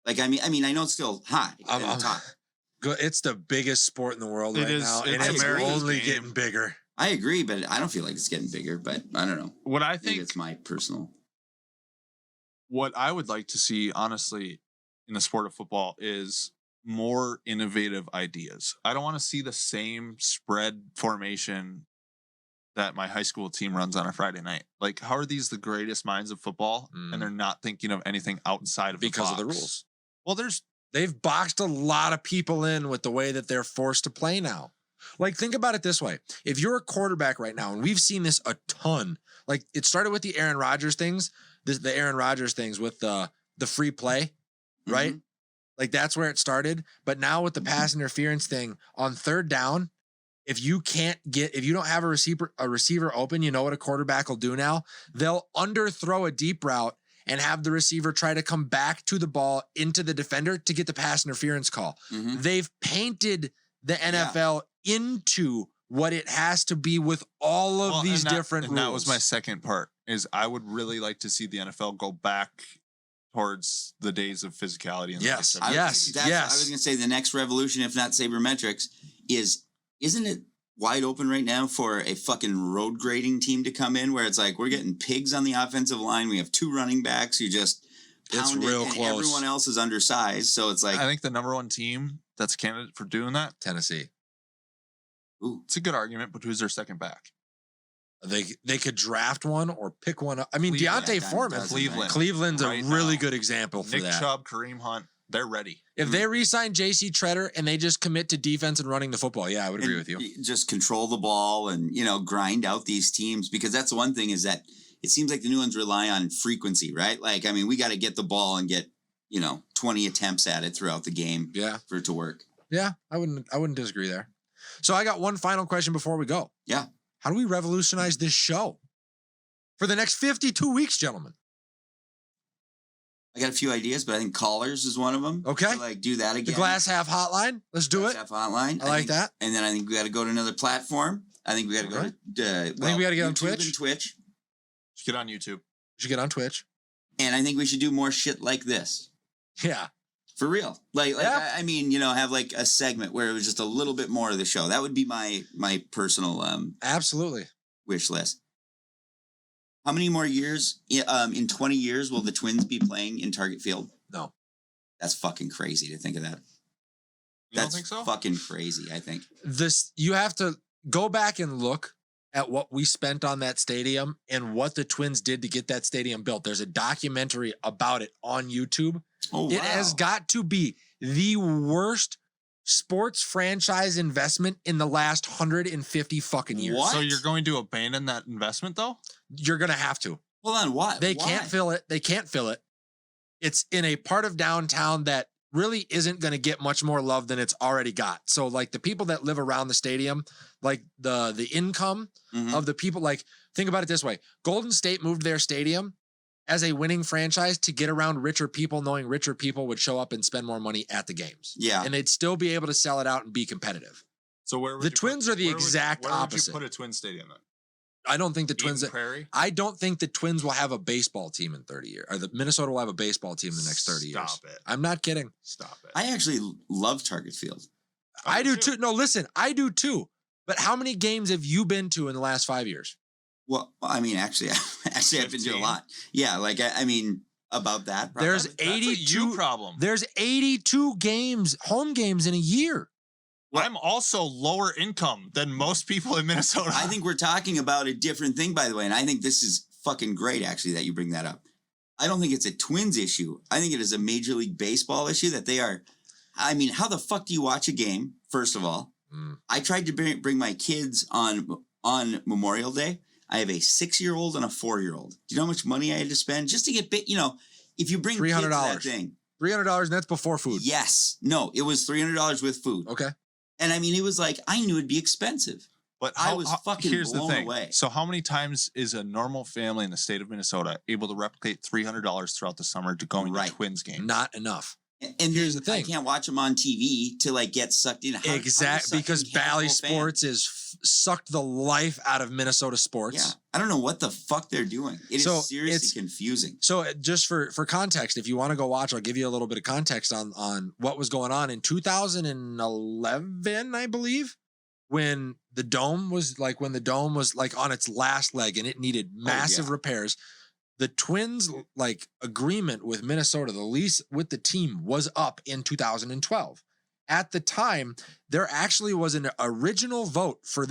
Like, I mean, I know it's still high at the top. It's the biggest sport in the world It right is- now, and it's it's America's only game. getting bigger. I agree, but I don't feel like it's getting bigger, but I don't know. What I I think think it's my personal. what I would like to see, honestly, in the sport of football is more innovative ideas. I don't want to see the same spread formation that my high school team runs on a Friday night. Like, how are these the greatest minds of football and they're not thinking of anything outside of Because the of the box? rules. Well, They've boxed a lot of people in with the way that they're forced to play now. Like, think about it this way. If you're a quarterback right now, and we've seen this a ton, like it started with the Aaron Rodgers things, the Aaron Rodgers things with the free play, right? Mhm. Like that's where it started. But now with the pass interference thing on third down, if you don't have a receiver open, you know what a quarterback will do now? They'll underthrow a deep route and have the receiver try to come back to the ball into the defender to get the pass interference call. Mhm. They've painted the NFL into what it has to be with all of these different rules. That was my second part. Is I would really like to see the NFL go back towards the days of physicality. And Yes. I Yes. was going to say the next revolution, if not sabermetrics, isn't it wide open right now for a fucking road grading team to come in where it's like we're getting pigs on the offensive line. We have 2 running backs who just pound real and close. everyone else is undersized. So it's like, I think the number one team that's a candidate for doing that, Tennessee. ooh, it's a good argument, but who's their second back? They could draft one or pick one up. I mean, Cleveland. Deontay Yeah, Foreman. doesn't, Cleveland. Cleveland's Right a really now. good example for Nick that. Chubb, Kareem Hunt, they're ready. If they re-sign JC Treader and they just commit to defense and running the football, yeah, I would agree with you. Just control the ball and, grind out these teams, because that's the one thing is that it seems like the new ones rely on frequency, right? Like, I mean, we got to get the ball and get, 20 attempts at it throughout the game Yeah. for it to work. Yeah, I wouldn't disagree there. So I got one final question before we go. Yeah. How do we revolutionize this show for the next 52 weeks, gentlemen? I got a few ideas, but I think callers is one of them. Okay. So, do that The again. Glass Half Hotline. Let's do Glass it. Half Hotline. I like think- that. And then I think we got to go to another platform. I think we got to go Okay. to. I think we gotta get on YouTube Twitch. and Twitch. Just get on YouTube. You should get on Twitch. And I think we should do more shit like this. Yeah. For real. Like Yeah. I mean, have like a segment where it was just a little bit more of the show. That would be my personal Absolutely. wish list. How many more years in 20 years will the Twins be playing in Target Field? No. That's fucking crazy to think of that. You That's don't think so? fucking crazy, I think. You have to go back and look at what we spent on that stadium and what the Twins did to get that stadium built. There's a documentary about it on YouTube. Oh, It has got to be the worst sports franchise investment in the last 150 fucking years. What? So you're going to abandon that investment, though? You're going to have to. Hold on, what? They Why? can't fill it. They can't fill it. It's in a part of downtown that really isn't going to get much more love than it's already got. So like the people that live around the stadium, like the income Mhm. of the people, like think about it this way. Golden State moved their stadium as a winning franchise to get around richer people, knowing richer people would show up and spend more money at the games. Yeah. And they'd still be able to sell it out and be competitive. So where would The you put- Twins are the where would you- exact where would opposite. you put a Twin stadium then? I don't think the Eden Twins Prairie? I don't think the Twins will have a baseball team in 30 years. Or the Minnesota will have a baseball team in the next 30 years. Stop it. I'm not kidding. Stop it. I actually love Target Field. I do too. No, listen, I do too. But how many games have you been to in the last 5 years? Well, I mean, actually I've been to a 15. lot. Yeah, like I mean, about that. Probably. There's That's a 82 you problem. There's 82 games, home games in a year. I'm also lower income than most people in Minnesota. I think we're talking about a different thing, by the way, and I think this is fucking great, actually, that you bring that up. I don't think it's a Twins issue. I think it is a Major League Baseball issue that they are. I mean, how the fuck do you watch a game? First of all, I tried to bring my kids on Memorial Day. I have a 6-year-old and a 4-year-old. Do you know how much money I had to spend just to get bit? You know, if you bring kids to that thing, $300, and that's before food. yes, no, it was $300 with food. Okay. And I mean, it was like I knew it'd be expensive. But I was fucking here's blown the thing. away. So how many times is a normal family in the state of Minnesota able to replicate $300 throughout the summer to going Right. to Twins games? Not enough. And Here's then the thing. I can't watch them on TV to like get sucked in. Exactly, because Bally Sports is sucked the life out of Minnesota sports. Yeah, I don't know what the fuck they're doing. It So, is seriously it's- confusing. So just for context, if you want to go watch, I'll give you a little bit of context on what was going on in 2011, I believe, when the dome was like on its last leg and it needed massive yeah. repairs. The Twins like agreement with Minnesota, the lease with the team was up in 2012. At the time, there actually was an original vote for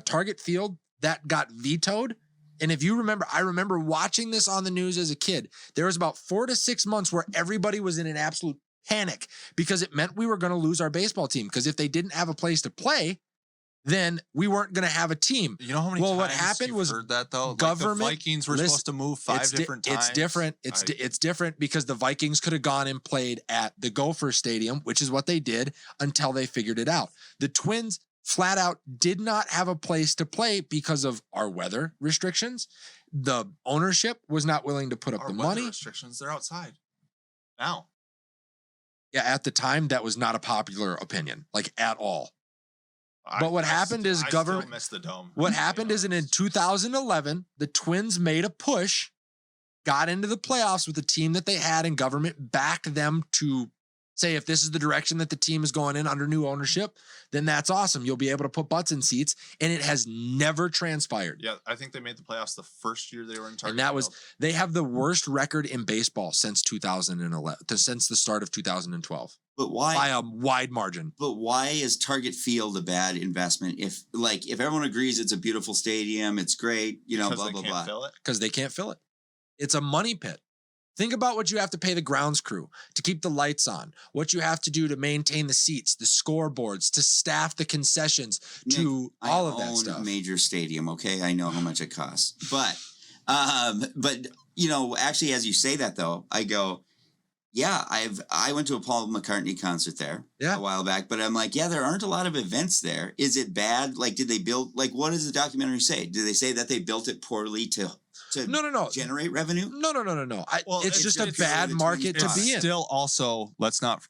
Target Field that got vetoed. And if you remember, I remember watching this on the news as a kid. There was about 4 to 6 months where everybody was in an absolute panic because it meant we were going to lose our baseball team. Because if they didn't have a place to play, then we weren't going to have a team. You know how many Well, times what happened you've was heard that though? government- Like the Vikings were listen, supposed to move 5 different times. It's different. It's different because the Vikings could have gone and played at the Gopher Stadium, which is what they did until they figured it out. The Twins flat out did not have a place to play because of our weather restrictions. The ownership was not willing to put up Our the weather money. restrictions, they're outside. Now. Yeah, at the time, that was not a popular opinion, like at all. But what happened is I government- still miss the dome. What to be happened is in honest. 2011, the Twins made a push, got into the playoffs with the team that they had, and government backed them to say, if this is the direction that the team is going in under new ownership, then that's awesome. You'll be able to put butts in seats. And it has never transpired. Yeah, I think they made the playoffs the first year they were in Target. And that was, Field. they have the worst record in baseball since 2011, since the start of 2012 But why? by a wide margin. But why is Target Field a bad investment? If everyone agrees it's a beautiful stadium, it's great, you know, because blah they blah can't blah. fill it. Because they can't fill it. It's a money pit. Think about what you have to pay the grounds crew to keep the lights on, what you have to do to maintain the seats, the scoreboards, to staff the concessions, to I all of that own stuff. a major stadium, okay? I know how much it costs. But you know, actually as you say that though, I go, yeah, I went to a Paul McCartney concert there Yeah. a while back, but I'm like, yeah, there aren't a lot of events there. Is it bad? Like, did they build, like, what does the documentary say? Did they say that they built it poorly to No. generate revenue? No. Well, It's just a it's bad really the market to Twins' be It's in. still also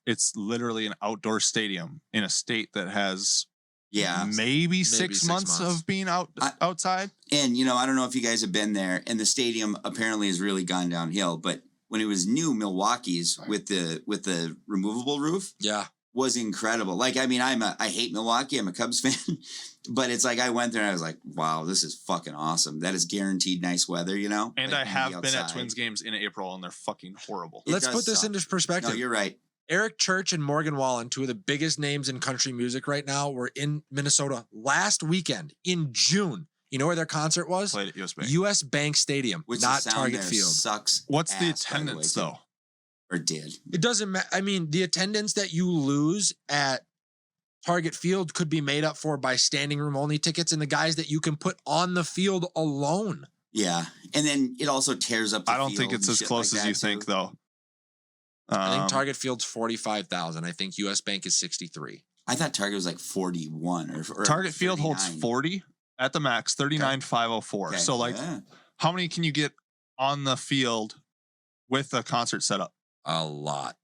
it's literally an outdoor stadium in a state that has Yeah. maybe 6 6 months months. of being outside. And, you know, I don't know if you guys have been there, and the stadium apparently has really gone downhill, but when it was new, Milwaukee's with the removable roof Yeah. was incredible. Like, I mean, I hate Milwaukee. I'm a Cubs fan, but it's like I went there and I was like, wow, this is fucking awesome. That is guaranteed nice weather, you know? And Like, I have being been at outside. Twins games in April, and they're fucking horrible. It Let's does put this suck. into No, perspective. you're right. Eric Church and Morgan Wallen, two of the biggest names in country music right now, were in Minnesota last weekend in June. You know where their concert was? Played at US Bank. US Bank Stadium, Which not the sound Target there Field. sucks. What's the ass, by way, attendance too. though? Or did. It doesn't matter. I mean, the attendance that you lose at Target Field could be made up for by standing room only tickets and the guys that you can put on the field alone. Yeah. And then it also tears up the I don't think field it's and as shit close like as you that, think, too. though. I think Target Field's 45,000. I think US Bank is 63. I thought Target was like 41 or Target Field holds 39. 40 at the max, 39,504. Okay. So, like, Yeah. how many can you get on the field with a concert setup? A lot.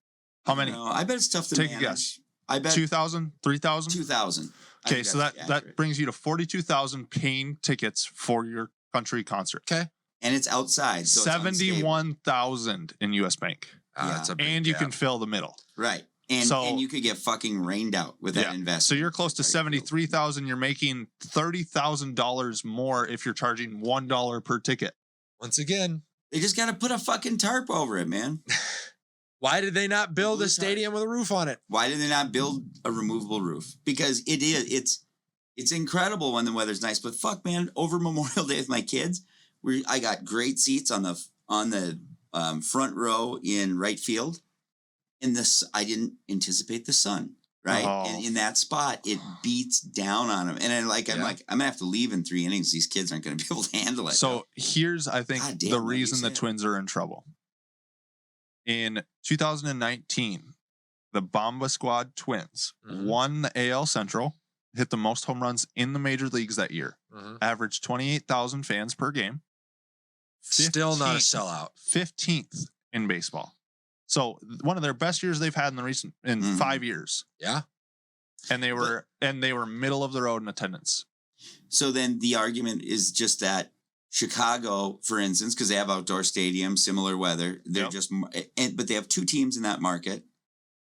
How many? No, I bet it's tough to Take a manage. guess. I bet 2,000, 3,000? 2,000. I Okay, think so that's that accurate. brings you to 42,000 paying tickets for your country concert. Okay. And it's outside. So it's unstable. 71,000 in US Bank. Yeah. That's a big And you gap. can fill the middle. Right. And So- and you could get fucking rained out with that Yeah. investment. So you're close to Target Field. 73,000. You're making $30,000 more if you're charging $1 per ticket. Once again, They just got to put a fucking tarp over it, man. Why did they not build a Blue stadium with a roof on it? Why did they not build a removable roof? Because it's incredible when the weather's nice. But fuck, man, over Memorial Day with my kids, I got great seats on the front row in right field. And I didn't anticipate the sun. Right. Oh. And in that spot, it beats down on them. And I'm gonna have to leave in 3 innings. These kids aren't gonna be able to handle it. So here's, I think, God damn, the like you reason the said. Twins are in trouble. In 2019, the Bomba Squad Twins Mhm. won the AL Central, hit the most home runs in the major leagues that year, averaged 28,000 fans per game. Still not a 15th sellout. 15th in baseball. So one of their best years they've had in Mhm. 5 years. Yeah. And they were middle of the road in attendance. So then the argument is just that Chicago, for instance, because they have outdoor stadiums, similar weather, they're Yep. but they have 2 teams in that market.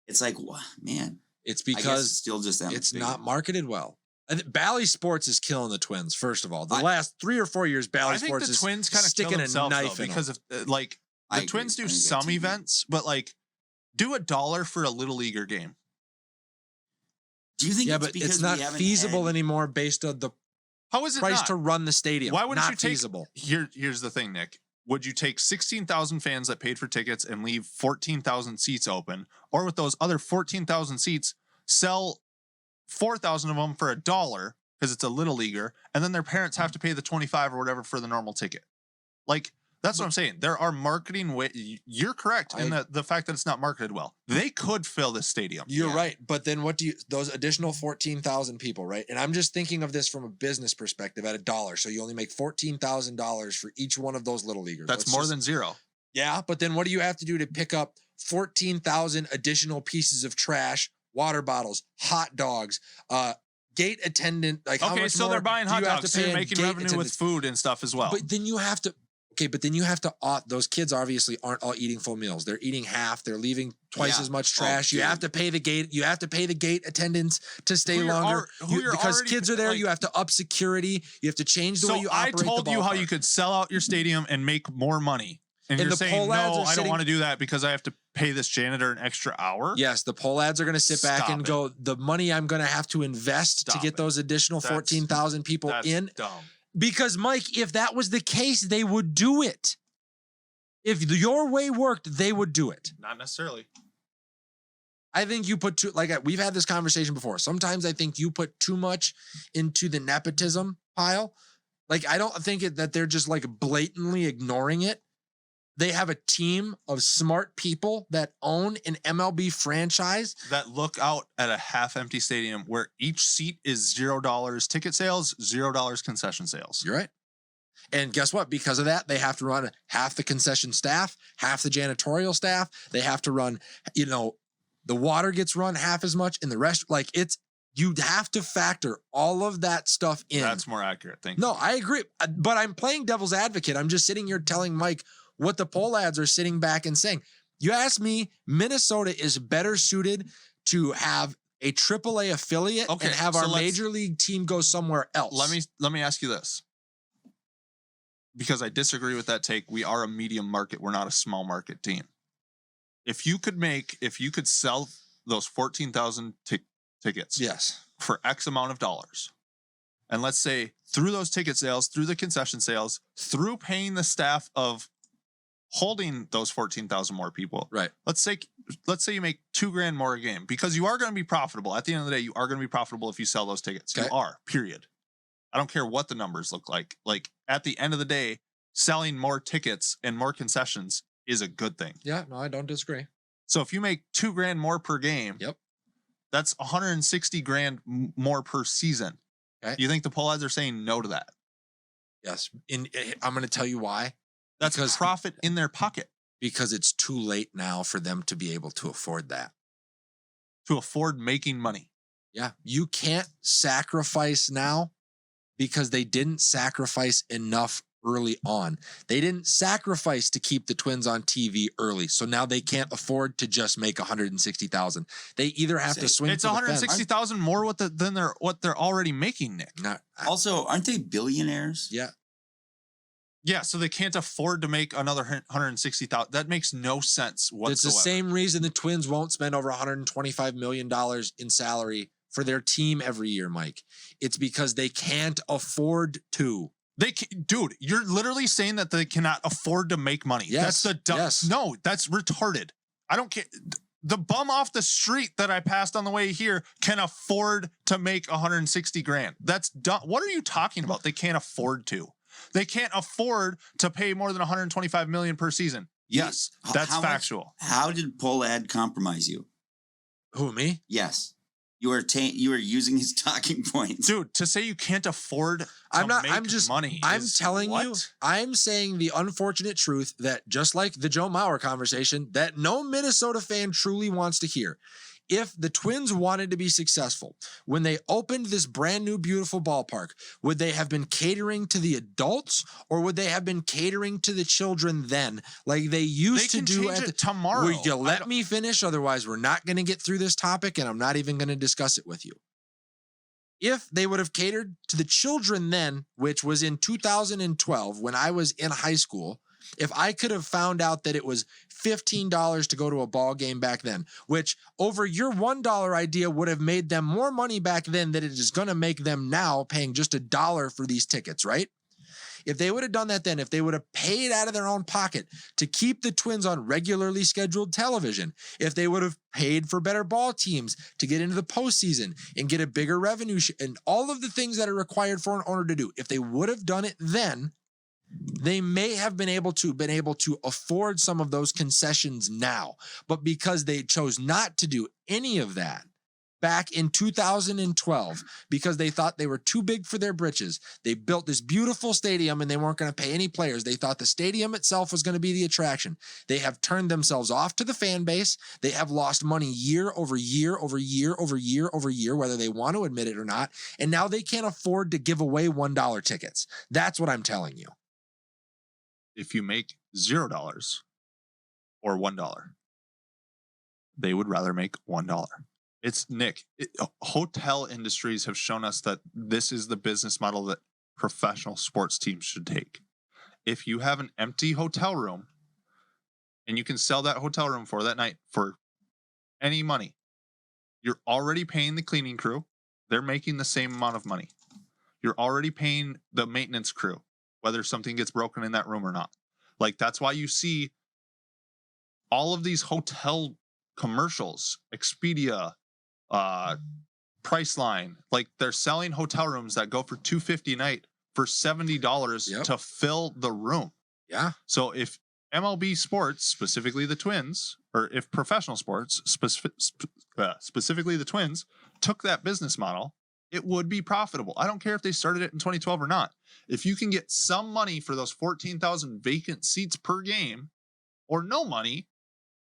It's like, man, It's I guess it's because still just them. it's not marketed well. I think Bally Sports is killing the Twins. First of all, the I- last 3 or 4 years, Bally I think Sports the is Twins kind of kill sticking a themselves knife though, in because them. of the I Twins agree. do I think some that's easy. events, but do $1 for a little leaguer game. Do you think Yeah, it's but because it's we not haven't feasible had- anymore based on the How is it price not? to run the stadium. Why wouldn't not you take feasible? Here's the thing, Nick. Would you take 16,000 fans that paid for tickets and leave 14,000 seats open, or with those other 14,000 seats, sell 4,000 of them for $1 because it's a little leaguer, and then their parents have to pay the 25 or whatever for the normal ticket? That's what I'm saying. There are marketing way. You're correct in the fact that it's not marketed well. They could fill this stadium. You're Yeah. right. But then those additional 14,000 people, right? And I'm just thinking of this from a business perspective at $1. So you only make $14,000 for each one of those little leaguers. That's more than zero. Yeah. But then what do you have to do to pick up 14,000 additional pieces of trash, water bottles, hot dogs, gate attendant? How Okay, much so more they're buying do hot you have dogs, to so pay you're in making gate revenue with attendants? food and stuff as well. But then you have to. Okay, but then you have to. Those kids obviously aren't all eating full meals. They're eating half. They're leaving twice Yeah. as much Oh, trash. You have to dude. pay the gate. You have to pay the gate attendants to stay Who you're longer. you're Because already, kids are there. You have to up security. You have to change the way So you I operate. told the you how you ballpark. could sell out your stadium and make more money. And And you're the saying, poll lads no, are I don't sitting- want to do that because I have to pay this janitor an extra hour. Yes, the poll ads are going to sit back Stop and it. go, the money I'm going to have to invest to Stop get it. those additional That's- 14,000 people That's in. dumb. Because, Mike, if that was the case, they would do it. If your way worked, they would do it. Not necessarily. I think you put we've had this conversation before. Sometimes I think you put too much into the nepotism pile. I don't think that they're just blatantly ignoring it. They have a team of smart people that own an MLB franchise. That look out at a half-empty stadium where each seat is $0 ticket sales, $0 concession sales. You're right. And guess what? Because of that, they have to run half the concession staff, half the janitorial staff. They have to run, the water gets run half as much in the rest. You have to factor all of that stuff in. That's more accurate. Thank you. No, I agree. But I'm playing devil's advocate. I'm just sitting here telling Mike what the poll ads are sitting back and saying. You ask me, Minnesota is better suited to have a AAA affiliate Okay, and have so our let's- major league team go somewhere else. Let me ask you this. Because I disagree with that take. We are a medium market. We're not a small market team. If you could sell those 14,000 tickets Yes. for X amount of dollars, and let's say through those ticket sales, through the concession sales, through paying the staff of holding those 14,000 more people, Right. let's say you make $2,000 more a game, because you are going to be profitable. At the end of the day, you are going to be profitable if you sell those tickets. Okay. You are, period. I don't care what the numbers look like. At the end of the day, selling more tickets and more concessions is a good thing. Yeah, no, I don't disagree. So if you make $2,000 more per game, Yep. that's $160,000 more per season. Okay. Do you think the poll ads are saying no to that? Yes. I'm going to tell you why. That's Because- profit in their pocket Because it's too late now for them to be able to afford that. to afford making money. Yeah. You can't sacrifice now because they didn't sacrifice enough early on. They didn't sacrifice to keep the Twins on TV early. So now they can't afford to just make 160,000. They either have to swing It's for the fence. 160,000 more than what they're already making, Nick. Not, Also, aren't they billionaires? yeah. Yeah, so they can't afford to make another 160,000. That makes no sense whatsoever. It's the same reason the Twins won't spend over $125 million in salary for their team every year, Mike. It's because they can't afford to. Dude, you're literally saying that they cannot afford to make money. Yes, That's the dumb. yes. No, that's retarded. I don't care. The bum off the street that I passed on the way here can afford to make 160 grand. That's dumb. What are you talking about? They can't afford to. They can't afford to pay more than 125 million per season. Yes, that's factual. How did Pohlad compromise you? Who, me? Yes. You were using his talking points. Dude, to say you can't afford to make money. I'm telling what? you, I'm saying the unfortunate truth that just like the Joe Mauer conversation that no Minnesota fan truly wants to hear. If the Twins wanted to be successful, when they opened this brand new, beautiful ballpark, would they have been catering to the adults or would they have been catering to the children then, like they used to do at the tomorrow? Will you let me finish? Otherwise, we're not going to get through this topic and I'm not even going to discuss it with you. If they would have catered to the children then, which was in 2012 when I was in high school, if I could have found out that it was $15 to go to a ball game back then, which over your $1 idea would have made them more money back then than it is going to make them now paying just $1 for these tickets, right? If they would have done that then, if they would have paid out of their own pocket to keep the Twins on regularly scheduled television, if they would have paid for better ball teams to get into the postseason and get a bigger revenue and all of the things that are required for an owner to do, if they would have done it then, they may have been able to afford some of those concessions now, but because they chose not to do any of that back in 2012, because they thought they were too big for their britches, they built this beautiful stadium and they weren't going to pay any players. They thought the stadium itself was going to be the attraction. They have turned themselves off to the fan base. They have lost money year over year over year over year over year, whether they want to admit it or not. And now they can't afford to give away $1 tickets. That's what I'm telling you. If you make $0 or $1, they would rather make $1. It's Nick. Hotel industries have shown us that this is the business model that professional sports teams should take. If you have an empty hotel room and you can sell that hotel room for that night for any money, you're already paying the cleaning crew. They're making the same amount of money. You're already paying the maintenance crew, whether something gets broken in that room or not. Like, that's why you see all of these hotel commercials, Expedia, Priceline, like they're selling hotel rooms that go for $250 a night for $70 to fill the room. Yeah. So if MLB sports, specifically the Twins, or if professional sports, specifically the Twins, took that business model, it would be profitable. I don't care if they started it in 2012 or not. If you can get some money for those 14,000 vacant seats per game or no money,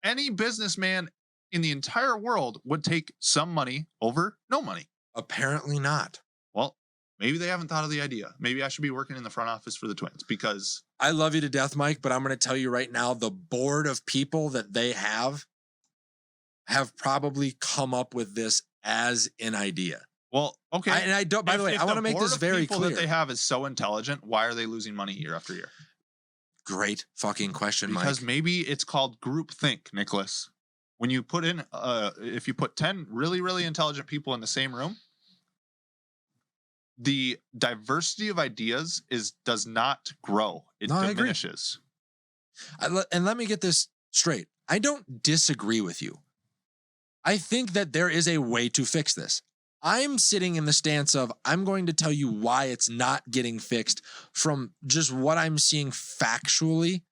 any businessman in the entire world would take some money over no money. Apparently not. Well, maybe they haven't thought of the idea. Maybe I should be working in the front office for the Twins because I love you to death, Mike, but I'm going to tell you right now, the board of people that they have probably come up with this as an idea. Well, okay. By the way, I want to make this very clear. That they have is so intelligent. Why are they losing money year after year? Great fucking question, Mike. Because maybe it's called groupthink, Nicholas. When you put in, if you put 10 really, really intelligent people in the same room, the diversity of ideas does not grow. It diminishes. And let me get this straight. I don't disagree with you. I think that there is a way to fix this. I'm sitting in the stance of I'm going to tell you why it's not getting fixed from just what I'm seeing factually,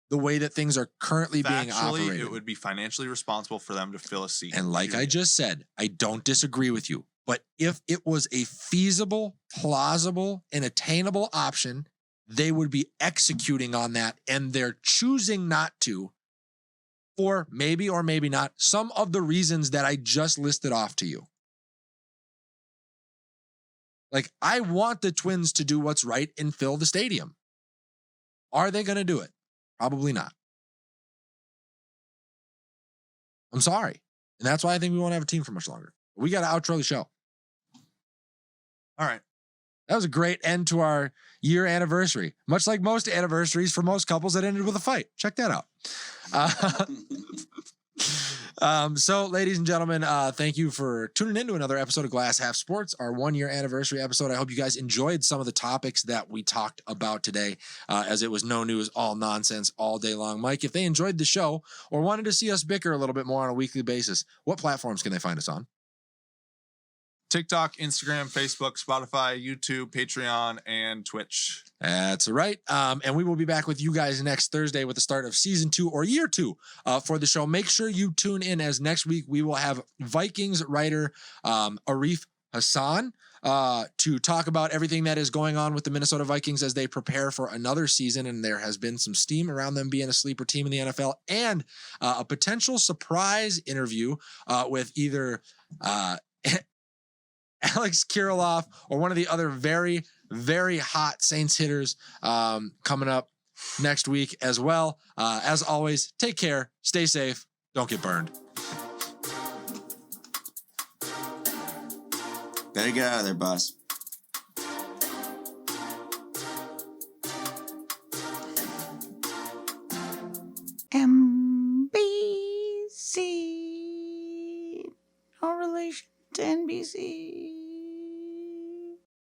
the way that things are currently being operated. It would be financially responsible for them to fill a seat. And like I just said, I don't disagree with you. But if it was a feasible, plausible, and attainable option, they would be executing on that, and they're choosing not to for maybe or maybe not some of the reasons that I just listed off to you. Like, I want the Twins to do what's right and fill the stadium. Are they going to do it? Probably not. I'm sorry. And that's why I think we won't have a team for much longer. We got to outro the show. All right. That was a great end to our year anniversary. Much like most anniversaries for most couples that ended with a fight. Check that out. So, ladies and gentlemen, thank you for tuning in to another episode of Glass Half Sports, our 1-year anniversary episode. I hope you guys enjoyed some of the topics that we talked about today, as it was no news, all nonsense, all day long. Mike, if they enjoyed the show or wanted to see us bicker a little bit more on a weekly basis, what platforms can they find us on? TikTok, Instagram, Facebook, Spotify, YouTube, Patreon, and Twitch. That's right. And we will be back with you guys next Thursday with the start of season 2 or year 2 for the show. Make sure you tune in, as next week we will have Vikings writer Arif Hassan to talk about everything that is going on with the Minnesota Vikings as they prepare for another season. And there has been some steam around them being a sleeper team in the NFL, and a potential surprise interview with either Alex Kirilloff or one of the other very, very hot Saints hitters coming up next week as well. As always, take care, stay safe, don't get burned. Better get out of there, boss. MBC. No relation to NBC.